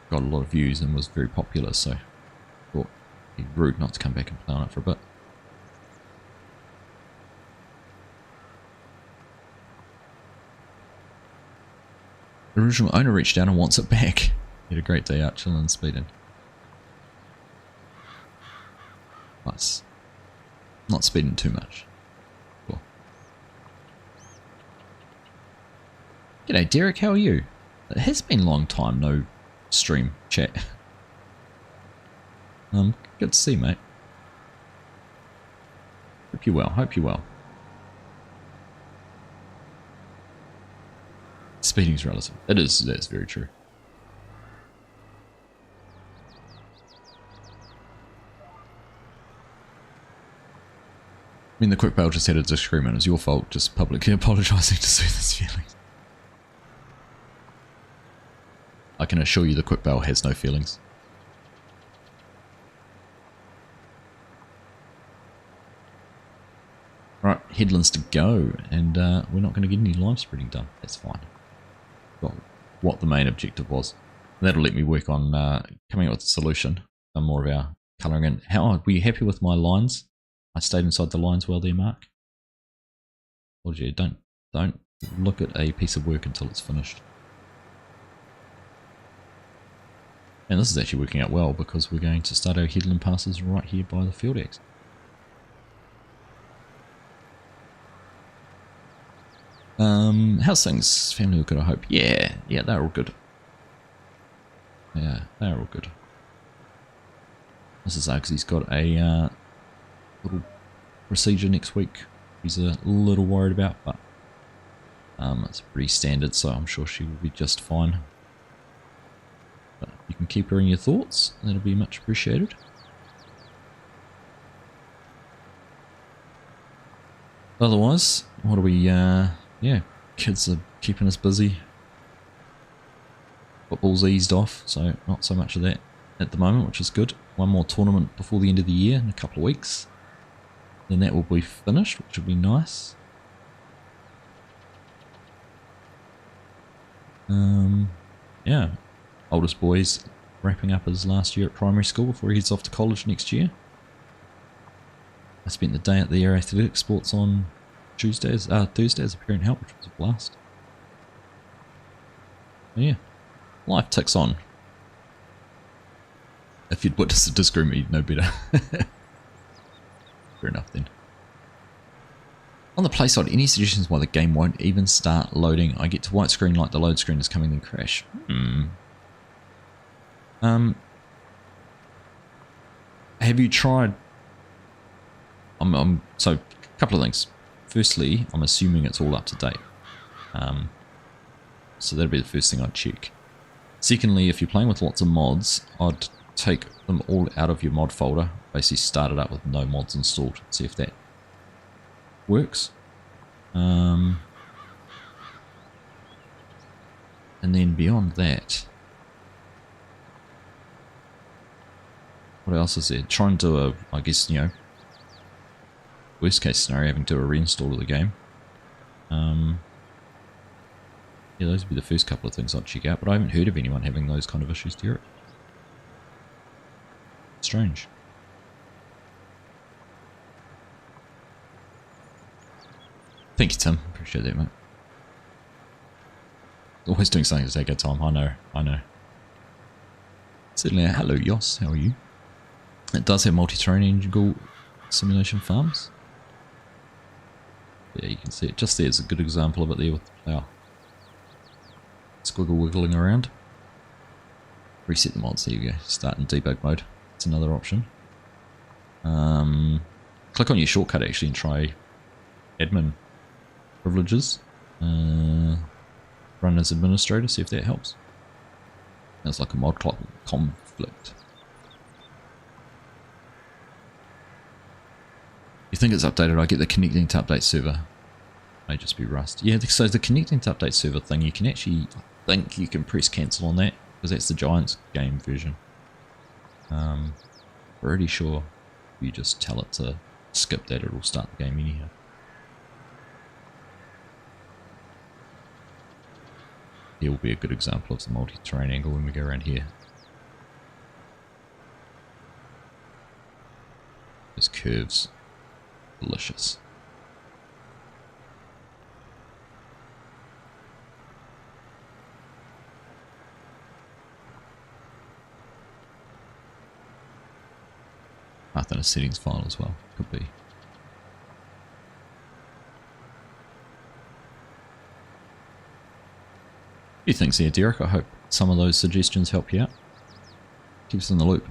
got a lot of views and was very popular, so I thought it'd be rude not to come back and play on it for a bit. The original owner reached out and wants it back. He had a great day out chilling and speeding. Nice. Not speeding too much. Cool. G'day Derek, how are you? It has been a long time, no stream chat. Good to see you, mate. Hope you're well, hope you're well. Speeding's relative. It is, that's very true. I mean, the quick bale just had a disagreement. It was your fault, just publicly apologising to soothe his feelings. I can assure you the quick bale has no feelings. Right, headlands to go, and we're not going to get any lime spreading done. That's fine. Got what the main objective was. And that'll let me work on coming up with a solution. Some more of our colouring in. How were you happy with my lines? I stayed inside the lines well there, Mark. Told you, don't look at a piece of work until it's finished. And this is actually working out well because we're going to start our headland passes right here by the field axe. How's things? Family all good, I hope. Yeah, they're all good. Yeah, they're all good. Mrs. Argsy's got a little procedure next week he's a little worried about, but it's pretty standard, so I'm sure she will be just fine. But you can keep her in your thoughts, that'll be much appreciated. Otherwise, what are we, yeah, kids are keeping us busy. Football's eased off, so not so much of that at the moment, which is good. One more tournament before the end of the year in a couple of weeks. Then that will be finished, which will be nice. Yeah, oldest boy's wrapping up his last year at primary school before he heads off to college next year. I spent the day at the Air Athletics Sports on Thursday as a parent help, which was a blast. But yeah, life ticks on. If you'd witnessed the disagreement, you'd know better. Fair enough then. On the play side, any suggestions why the game won't even start loading? I get to white screen like the load screen is coming, then crash. Have you tried? So a couple of things. Firstly, I'm assuming it's all up to date. So that'd be the first thing I'd check. Secondly, if you're playing with lots of mods, I'd take them all out of your mod folder, basically start it up with no mods installed, see if that works. And then beyond that, what else is there? Try and do a, I guess, you know, worst case scenario, having to do a reinstall of the game. Yeah, those would be the first couple of things I'd check out, but I haven't heard of anyone having those kind of issues, Derek. Strange. Thank you, Tim. Appreciate that, mate. Always doing something to take our time. I know. Certainly. Hello, Yoss. How are you? It does have multi-triangle simulation farms. Yeah, you can see it. Just there's a good example of it there with the plough. Squiggle wiggling around. Reset the mods. There you go. Start in debug mode. It's another option. Click on your shortcut actually and try admin privileges. Run as administrator. See if that helps. That's like a mod conflict. You think it's updated? I get the connecting to update server. May just be Rust. Yeah, so the connecting to update server thing, you can actually, I think you can press cancel on that, because that's the Giants game version. Pretty sure if you just tell it to skip that, it'll start the game anyhow. Here will be a good example of the multi-terrain angle when we go around here. Those curves. Delicious. I think a settings file as well. Could be. Few things here, Derek. I hope some of those suggestions help you out. Keep us in the loop.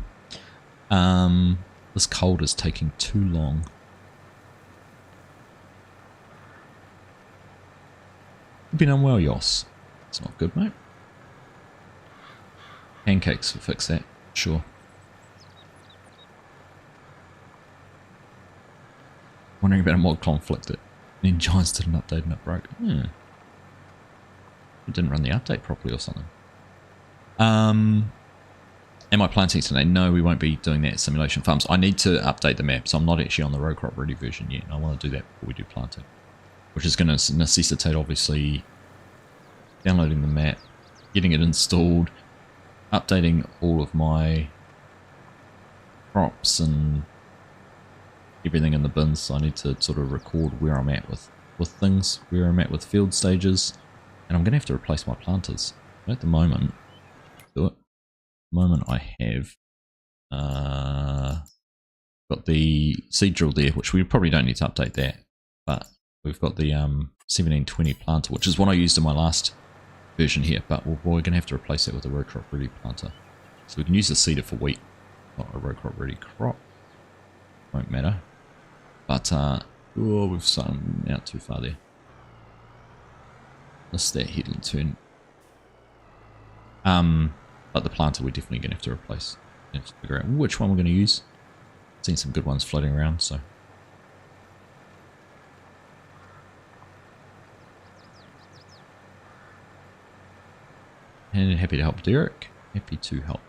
This cold is taking too long. You've been unwell, Yoss. It's not good, mate. Pancakes will fix that, sure. Wondering about a mod conflict. Then Giants did an update and it broke. It didn't run the update properly or something. Am I planting today? No, we won't be doing that simulation farms. I need to update the map, so I'm not actually on the row crop ready version yet. I want to do that before we do planting. Which is going to necessitate, obviously, downloading the map, getting it installed, updating all of my crops and everything in the bins. So I need to sort of record where I'm at with things, where I'm at with field stages, and I'm going to have to replace my planters. But at the moment, I have got the seed drill there, which we probably don't need to update that, but we've got the 1720 planter, which is what I used in my last version here, but we're going to have to replace that with a row crop ready planter. So we can use the seeder for wheat, not a row crop ready crop. Won't matter. But, we've started out too far there. Missed that headland turn. But the planter we're definitely going to have to replace. Have to figure out which one we're going to use. Seen some good ones floating around, so. And happy to help, Derek. Happy to help.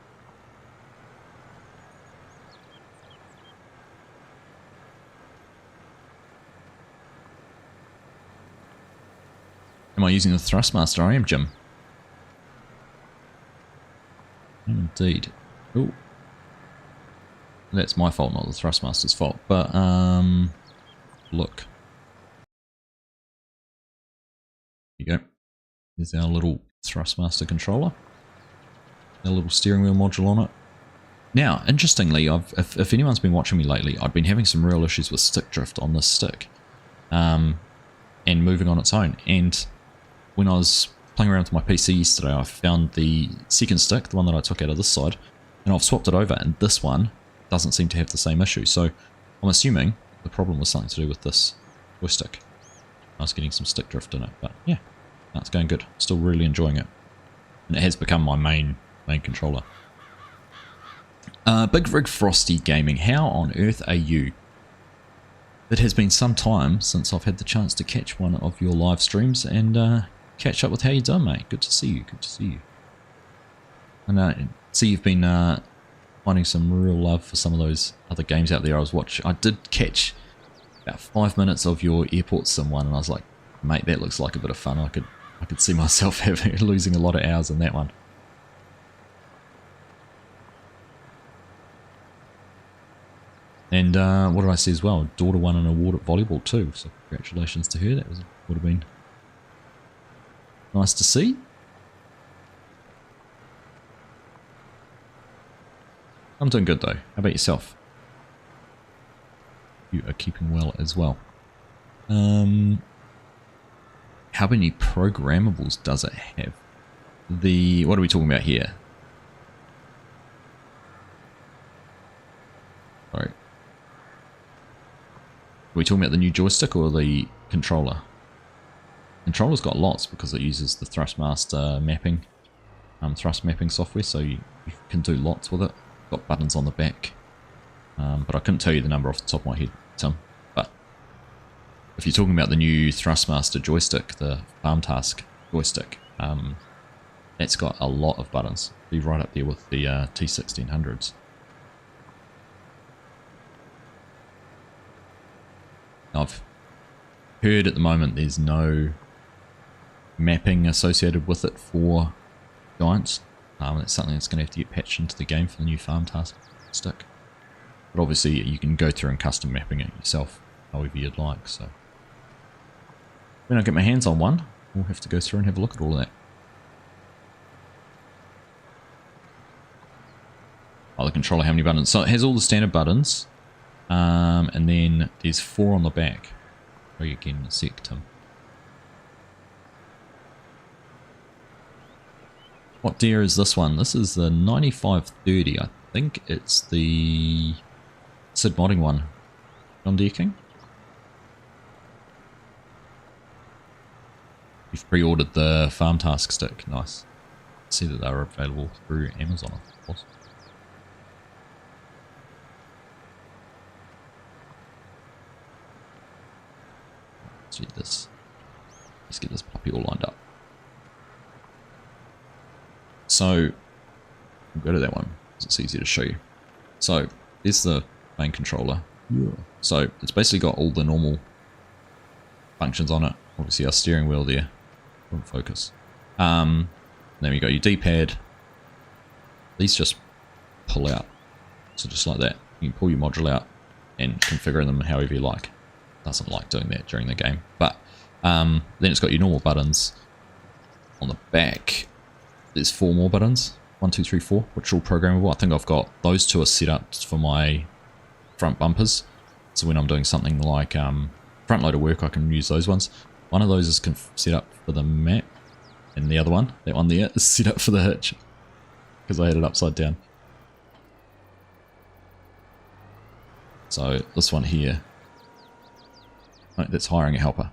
Am I using the Thrustmaster? I am, Jim. Indeed. Oh, that's my fault, not the Thrustmaster's fault. But look. There you go. There's our little Thrustmaster controller. A little steering wheel module on it. Now, interestingly, if anyone's been watching me lately, I've been having some real issues with stick drift on this stick, and moving on its own. And when I was playing around with my PC yesterday, I found the second stick, the one that I took out of this side, and I've swapped it over, and this one doesn't seem to have the same issue. So I'm assuming the problem was something to do with this joystick. I was getting some stick drift in it, but yeah, that's going good. Still really enjoying it, and it has become my main controller. Big Rig Frosty Gaming, how on earth are you? It has been some time since I've had the chance to catch one of your live streams and catch up with how you done, mate. Good to see you, good to see you. And see you've been finding some real love for some of those other games out there I was watching. I did catch about 5 minutes of your airport sim one and I was like, mate, that looks like a bit of fun. I could see myself losing a lot of hours in that one. And what did I say as well? Daughter won an award at volleyball too, so congratulations to her. That would have been nice to see. I'm doing good though. How about yourself? You are keeping well as well. How many programmables does it have? What are we talking about here? Sorry. Are we talking about the new joystick or the controller? Controller's got lots because it uses the Thrustmaster mapping, thrust mapping software, so you can do lots with it. Got buttons on the back, but I couldn't tell you the number off the top of my head, Tim. But if you're talking about the new Thrustmaster joystick, the Farm Task joystick, that's got a lot of buttons. Be right up there with the T1600s. I've heard at the moment there's no mapping associated with it for Giants. That's something that's going to have to get patched into the game for the new Farm Task stick. But obviously you can go through and custom mapping it yourself however you'd like. So when I get my hands on one, we'll have to go through and have a look at all of that. Oh, the controller, how many buttons? So it has all the standard buttons. And then there's 4 on the back. Show you again in a sec, Tim. What deer is this one? This is the 9530. I think it's the Sid modding one. John Deere King. You've pre-ordered the Farm Task stick. Nice. See that they were available through Amazon, of course. Let's get this puppy all lined up. So we'll go to that one. It's easier to show you. So there's the main controller. Yeah. So it's basically got all the normal functions on it. Obviously our steering wheel there. Won't focus. Then we got your D-pad. These just pull out. So just like that. You can pull your module out and configure them however you like. Doesn't like doing that during the game, but then it's got your normal buttons on the back. There's 4 more buttons, 1, 2, 3, 4, which are all programmable. I think I've got those 2 are set up for my front bumpers, so when I'm doing something like front loader work I can use those ones. One of those is set up for the map, and the other one, that one there, is set up for the hitch because I had it upside down. So this one here, that's hiring a helper.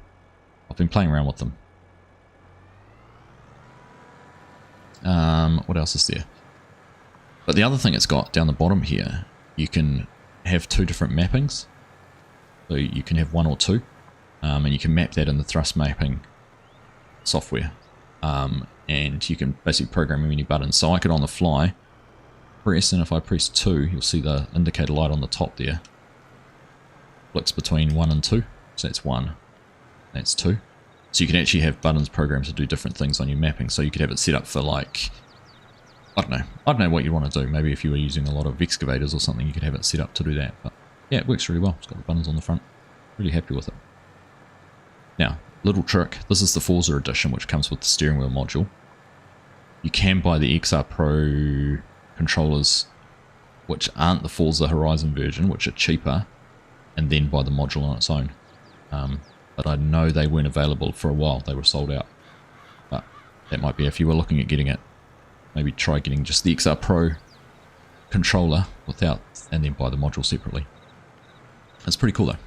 I've been playing around with them. What else is there? But the other thing it's got down the bottom here, you can have 2 different mappings. So you can have 1 or 2, and you can map that in the thrust mapping software. And you can basically program any buttons. So I could on the fly press, and if I press 2, you'll see the indicator light on the top there. Flicks between 1 and 2. So that's 1, that's 2. So you can actually have buttons programmed to do different things on your mapping. So you could have it set up for like, I don't know what you want to do. Maybe if you were using a lot of excavators or something, you could have it set up to do that. But yeah, it works really well. It's got the buttons on the front. Really happy with it. Now, little trick. This is the Forza edition, which comes with the steering wheel module. You can buy the XR Pro controllers, which aren't the Forza Horizon version, which are cheaper, and then buy the module on its own. But I know they weren't available for a while. They were sold out. But that might be if you were looking at getting it. Maybe try getting just the XR Pro controller without, and then buy the module separately. That's pretty cool though.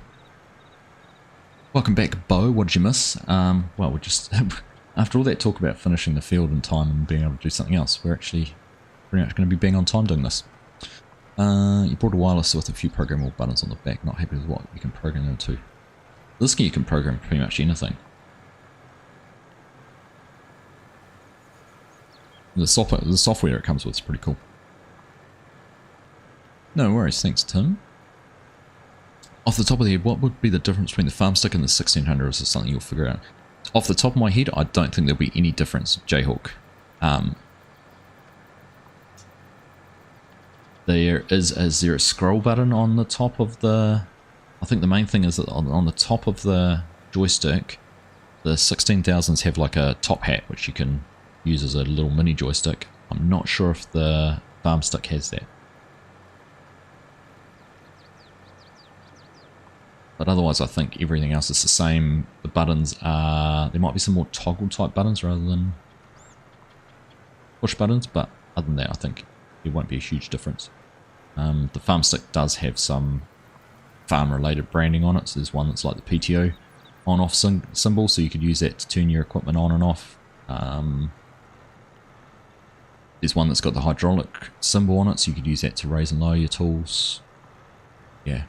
Welcome back, Bo. What did you miss? Well, we're just after all that talk about finishing the field in time and being able to do something else, we're actually pretty much going to be being on time doing this. You bought a wireless with a few programmable buttons on the back. Not happy with what you can program them to. This game you can program pretty much anything. The software it comes with is pretty cool. No worries, thanks Tim. Off the top of the head, what would be the difference between the farm stick and the 1600? Is this something you'll figure out? Off the top of my head, I don't think there'll be any difference, Jayhawk. Is there a scroll button on the top of the... I think the main thing is that on the top of the joystick, the 16,000s have like a top hat, which you can use as a little mini joystick. I'm not sure if the farm stick has that. But otherwise I think everything else is the same. The buttons are... there might be some more toggle type buttons rather than push buttons, but other than that I think it won't be a huge difference. The farm stick does have some farm related branding on it, so there's one that's like the PTO on off symbol, so you could use that to turn your equipment on and off. There's one that's got the hydraulic symbol on it, so you could use that to raise and lower your tools. Yeah,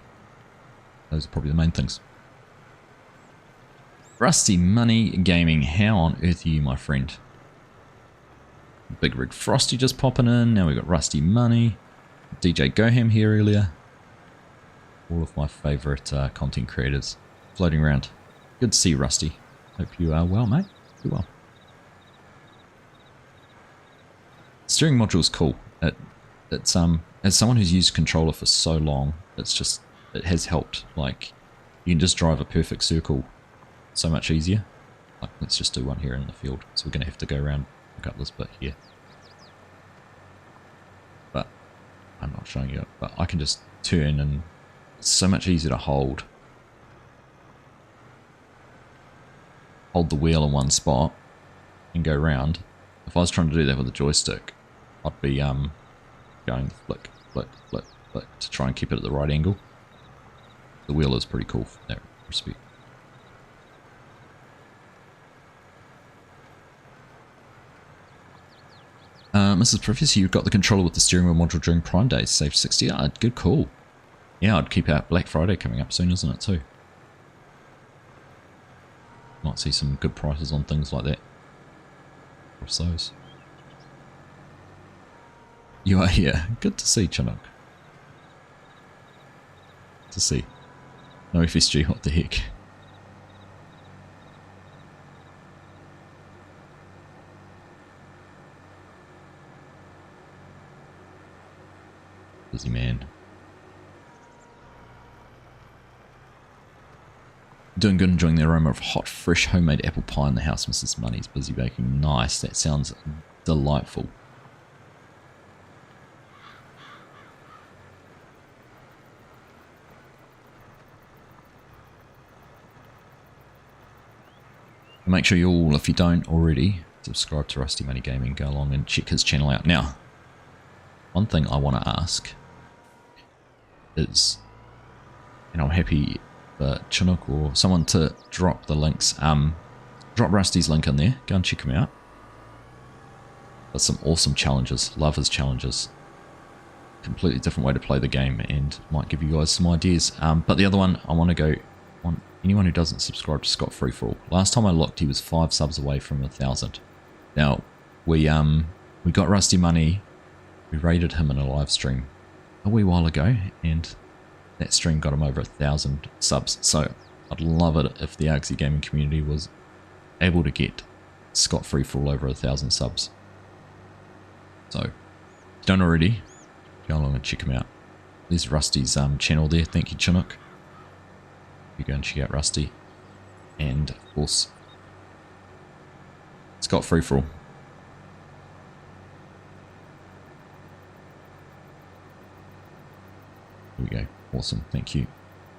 those are probably the main things. Rusty Money Gaming, how on earth are you, my friend? Big Rig Frosty just popping in. Now we've got Rusty Money. DJ Goham here earlier. All of my favourite content creators floating around. Good to see you, Rusty. Hope you are well, mate. You well. Steering module's cool. It's as someone who's used controller for so long, it has helped. Like, you can just drive a perfect circle so much easier. Like, let's just do one here in the field. So we're going to have to go around and pick up this bit here. But I'm not showing you it. But I can just turn, and it's so much easier to hold. Hold the wheel in one spot and go around. If I was trying to do that with a joystick, I'd be going flick, flick, flick, flick to try and keep it at the right angle. The wheel is pretty cool from that respect. Mrs. Professor, you've got the controller with the steering wheel module during Prime Days. Saved 60. Ah, good call. Yeah, I'd keep out Black Friday coming up soon, isn't it, too? Might see some good prices on things like that. What's those? You are here. Good to see, Chinook. Good to see. No FSG, what the heck? Busy man. Doing good, enjoying the aroma of hot, fresh, homemade apple pie in the house. Mrs. Money's busy baking. Nice, that sounds delightful. Make sure you all, if you don't already, subscribe to Rusty Money Gaming. Go along and check his channel out. Now, one thing I want to ask is, and I'm happy for Chinook or someone to drop the links, drop Rusty's link in there, go and check him out. That's some awesome challenges, love his challenges. Completely different way to play the game and might give you guys some ideas. But the other one, I want to go on anyone who doesn't subscribe to Scott Free For All. Last time I looked, he was 5 subs away from 1,000. Now, we got Rusty Money. We raided him in a live stream a wee while ago, and that stream got him over 1,000 subs. So I'd love it if the Argsy gaming community was able to get Scott Free For All over 1,000 subs. So if you don't already, go along and check him out. There's Rusty's channel there. Thank you, Chinook. You go and check out Rusty, and of course Scott Free For All. There we go. Awesome. Thank you.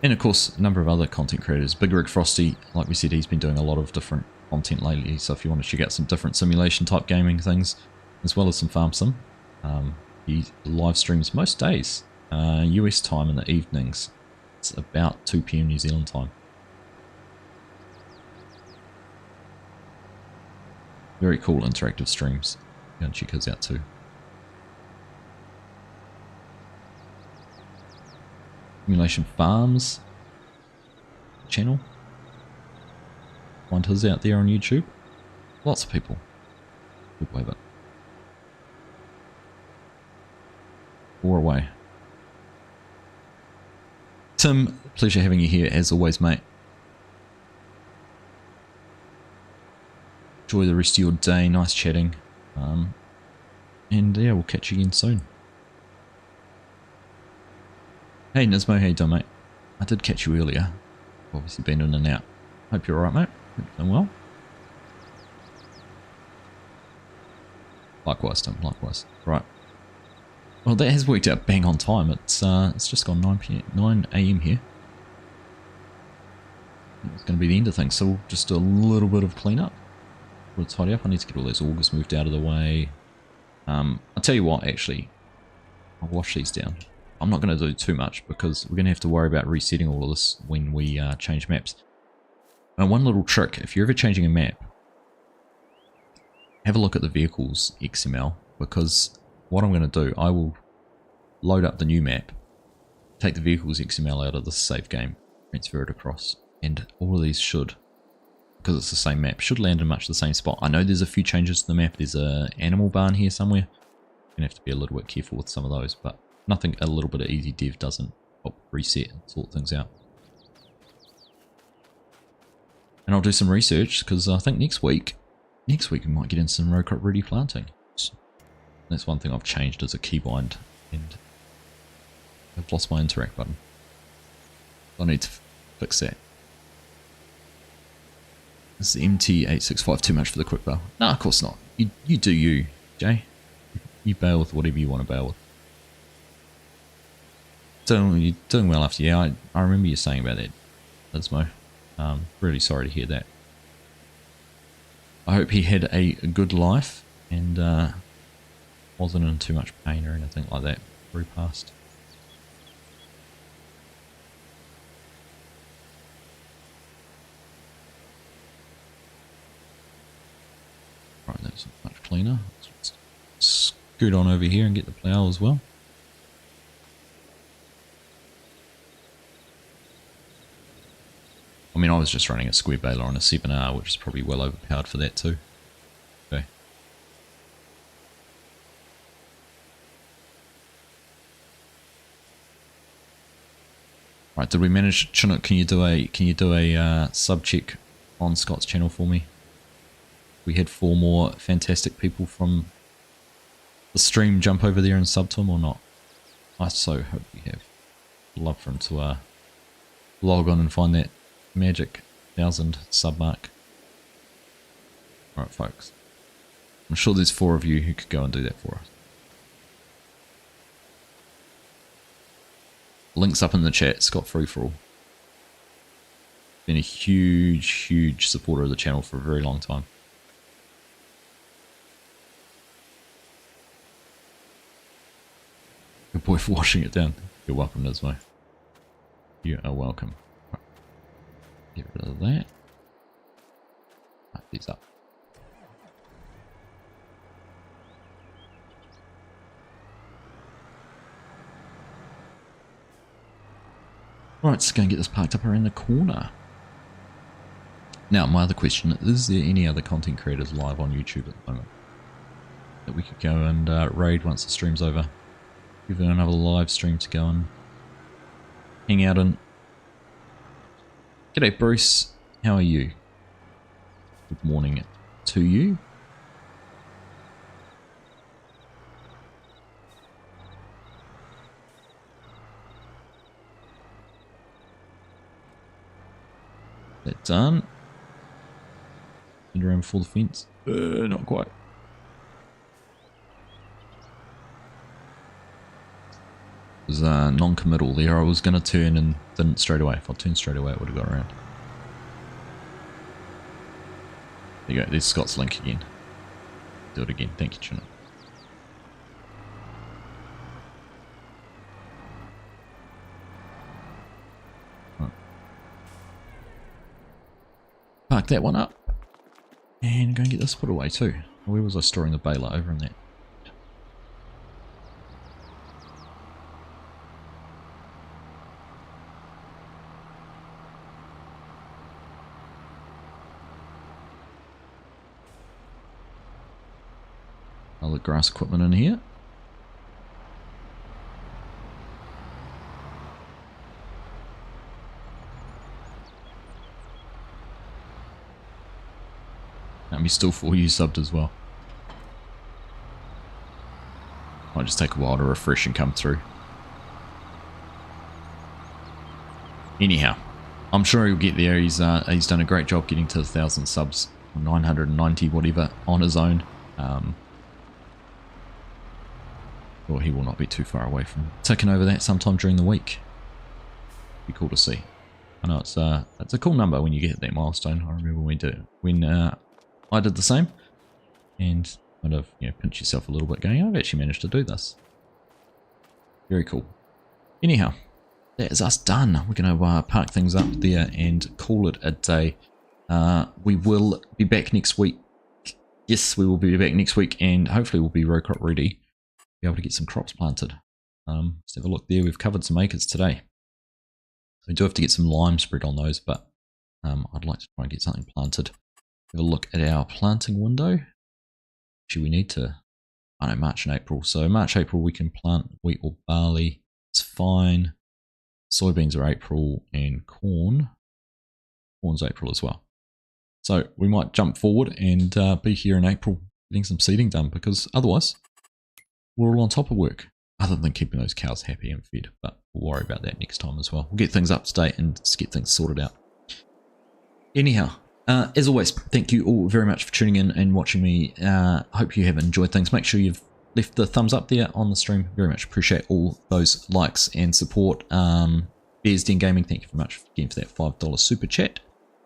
And of course, a number of other content creators. Big Rig Frosty, like we said, he's been doing a lot of different content lately. So if you want to check out some different simulation type gaming things, as well as some farm sim, he live streams most days, US time in the evenings. It's about 2 PM New Zealand time. Very cool interactive streams. Go and check his out too. Simulation Farms channel. Find his out there on YouTube. Lots of people. Good way, but or away. Tim, pleasure having you here as always, mate. Enjoy the rest of your day. Nice chatting. And yeah, we'll catch you again soon. Hey Nismo, how you doing, mate? I did catch you earlier. Obviously been in and out. Hope you're alright, mate. Hope you're doing well. Likewise, Tim. Likewise. Right. Well, that has worked out bang on time. It's just gone 9 a.m. here. It's going to be the end of things, so we'll just do a little bit of cleanup. We'll tidy up. I need to get all those augers moved out of the way. I'll tell you what, actually, I'll wash these down. I'm not going to do too much because we're going to have to worry about resetting all of this when we change maps. And one little trick, if you're ever changing a map, have a look at the vehicles XML, because what I'm going to do, I will load up the new map, take the vehicles XML out of the save game, transfer it across, and all of these should, because it's the same map, should land in much the same spot. I know there's a few changes to the map. There's an animal barn here somewhere. You're going to have to be a little bit careful with some of those, but nothing a little bit of easy dev doesn't help reset and sort things out. And I'll do some research, because I think next week we might get in some row crop ready planting. So that's one thing I've changed as a keybind, and I've lost my interact button. I need to fix that. Is the MT865 too much for the quick bale? No, of course not. You do you, Jay. You bale with whatever you want to bale with. So you're doing well after, yeah, I remember you saying about that, Lismo. Really sorry to hear that. I hope he had a good life and wasn't in too much pain or anything like that before he passed. Right, that's much cleaner. Let's scoot on over here and get the plough as well. I mean, I was just running a square baler on a 7R, which is probably well overpowered for that too. Okay. Right, did we manage? Chinook, can you do a sub check on Scott's channel for me? We had 4 more fantastic people from the stream jump over there and sub to him or not? I so hope we have. I'd love for him to log on and find that magic 1000 sub mark. Alright folks, I'm sure there's 4 of you who could go and do that for us. Links up in the chat. Scott Free for All. Been a huge supporter of the channel for a very long time. Good boy for washing it down. You're welcome, Nismo. You are welcome. Get rid of that. Wrap these up. Right, let's go and get this parked up around the corner. Now, my other question, is there any other content creators live on YouTube at the moment that we could go and raid once the stream's over? Give them another live stream to go and hang out in. G'day Bruce, how are you? Good morning to you. That done. Get around before the fence. Not quite. It was non-committal there. I was going to turn and didn't straight away. If I turned straight away, it would have got around. There you go. There's Scott's link again. Do it again. Thank you, Chinook. Right. Park that one up. And go and get this put away too. Where was I storing the baler? Over in that. all the grass equipment in here. And we still 4U subbed as well. Might just take a while to refresh and come through. Anyhow, I'm sure he'll get there. He's done a great job getting to 1,000 subs, 990 whatever on his own. Well, he will not be too far away from taking over that sometime during the week. Be cool to see. I know it's a cool number when you get that milestone. I remember when I did the same, and kind of pinch yourself a little bit, going, I've actually managed to do this. Very cool. Anyhow, that is us done. We're going to park things up there and call it a day. We will be back next week. Yes, we will be back next week, and hopefully we'll be row crop ready. Be able to get some crops planted. Let's have a look there. We've covered some acres today. We do have to get some lime spread on those, but I'd like to try and get something planted. Have a look at our planting window. Actually, we need to, I know, March and April. So March, April, we can plant wheat or barley. It's fine. Soybeans are April, and corn's April as well. So we might jump forward and be here in April getting some seeding done, because otherwise we're all on top of work, other than keeping those cows happy and fed. But we'll worry about that next time as well. We'll get things up to date and just get things sorted out. Anyhow, as always, thank you all very much for tuning in and watching me. Hope you have enjoyed things. Make sure you've left the thumbs up there on the stream. Very much appreciate all those likes and support. Bears Den Gaming, thank you very much again for that $5 super chat.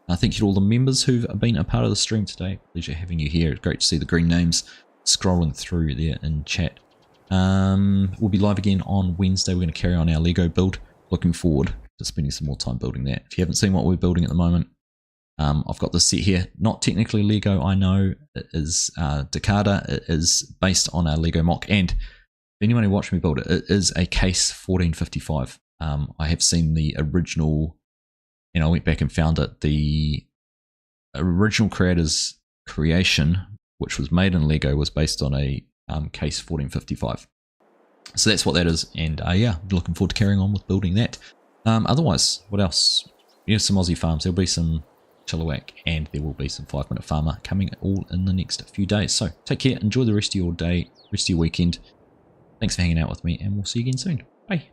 Thank you to all the members who've been a part of the stream today. Pleasure having you here. It's great to see the green names scrolling through there in chat. We'll be live again on Wednesday. We're going to carry on our Lego build. Looking forward to spending some more time building that. If you haven't seen what we're building at the moment, I've got this set here. Not technically Lego, I know. It is Decada. It is based on a Lego mock. And if anyone who watched me build it, it is a Case 1455. I have seen the original, and I went back and found it. The original creator's creation, which was made in Lego, was based on a Case 1455. So that's what that is. And yeah, looking forward to carrying on with building that. Otherwise, what else? Some Aussie farms. There'll be some Chilliwack, and there will be some 5-minute farmer coming all in the next few days. So take care, enjoy the rest of your day, rest of your weekend. Thanks for hanging out with me, and we'll see you again soon. Bye.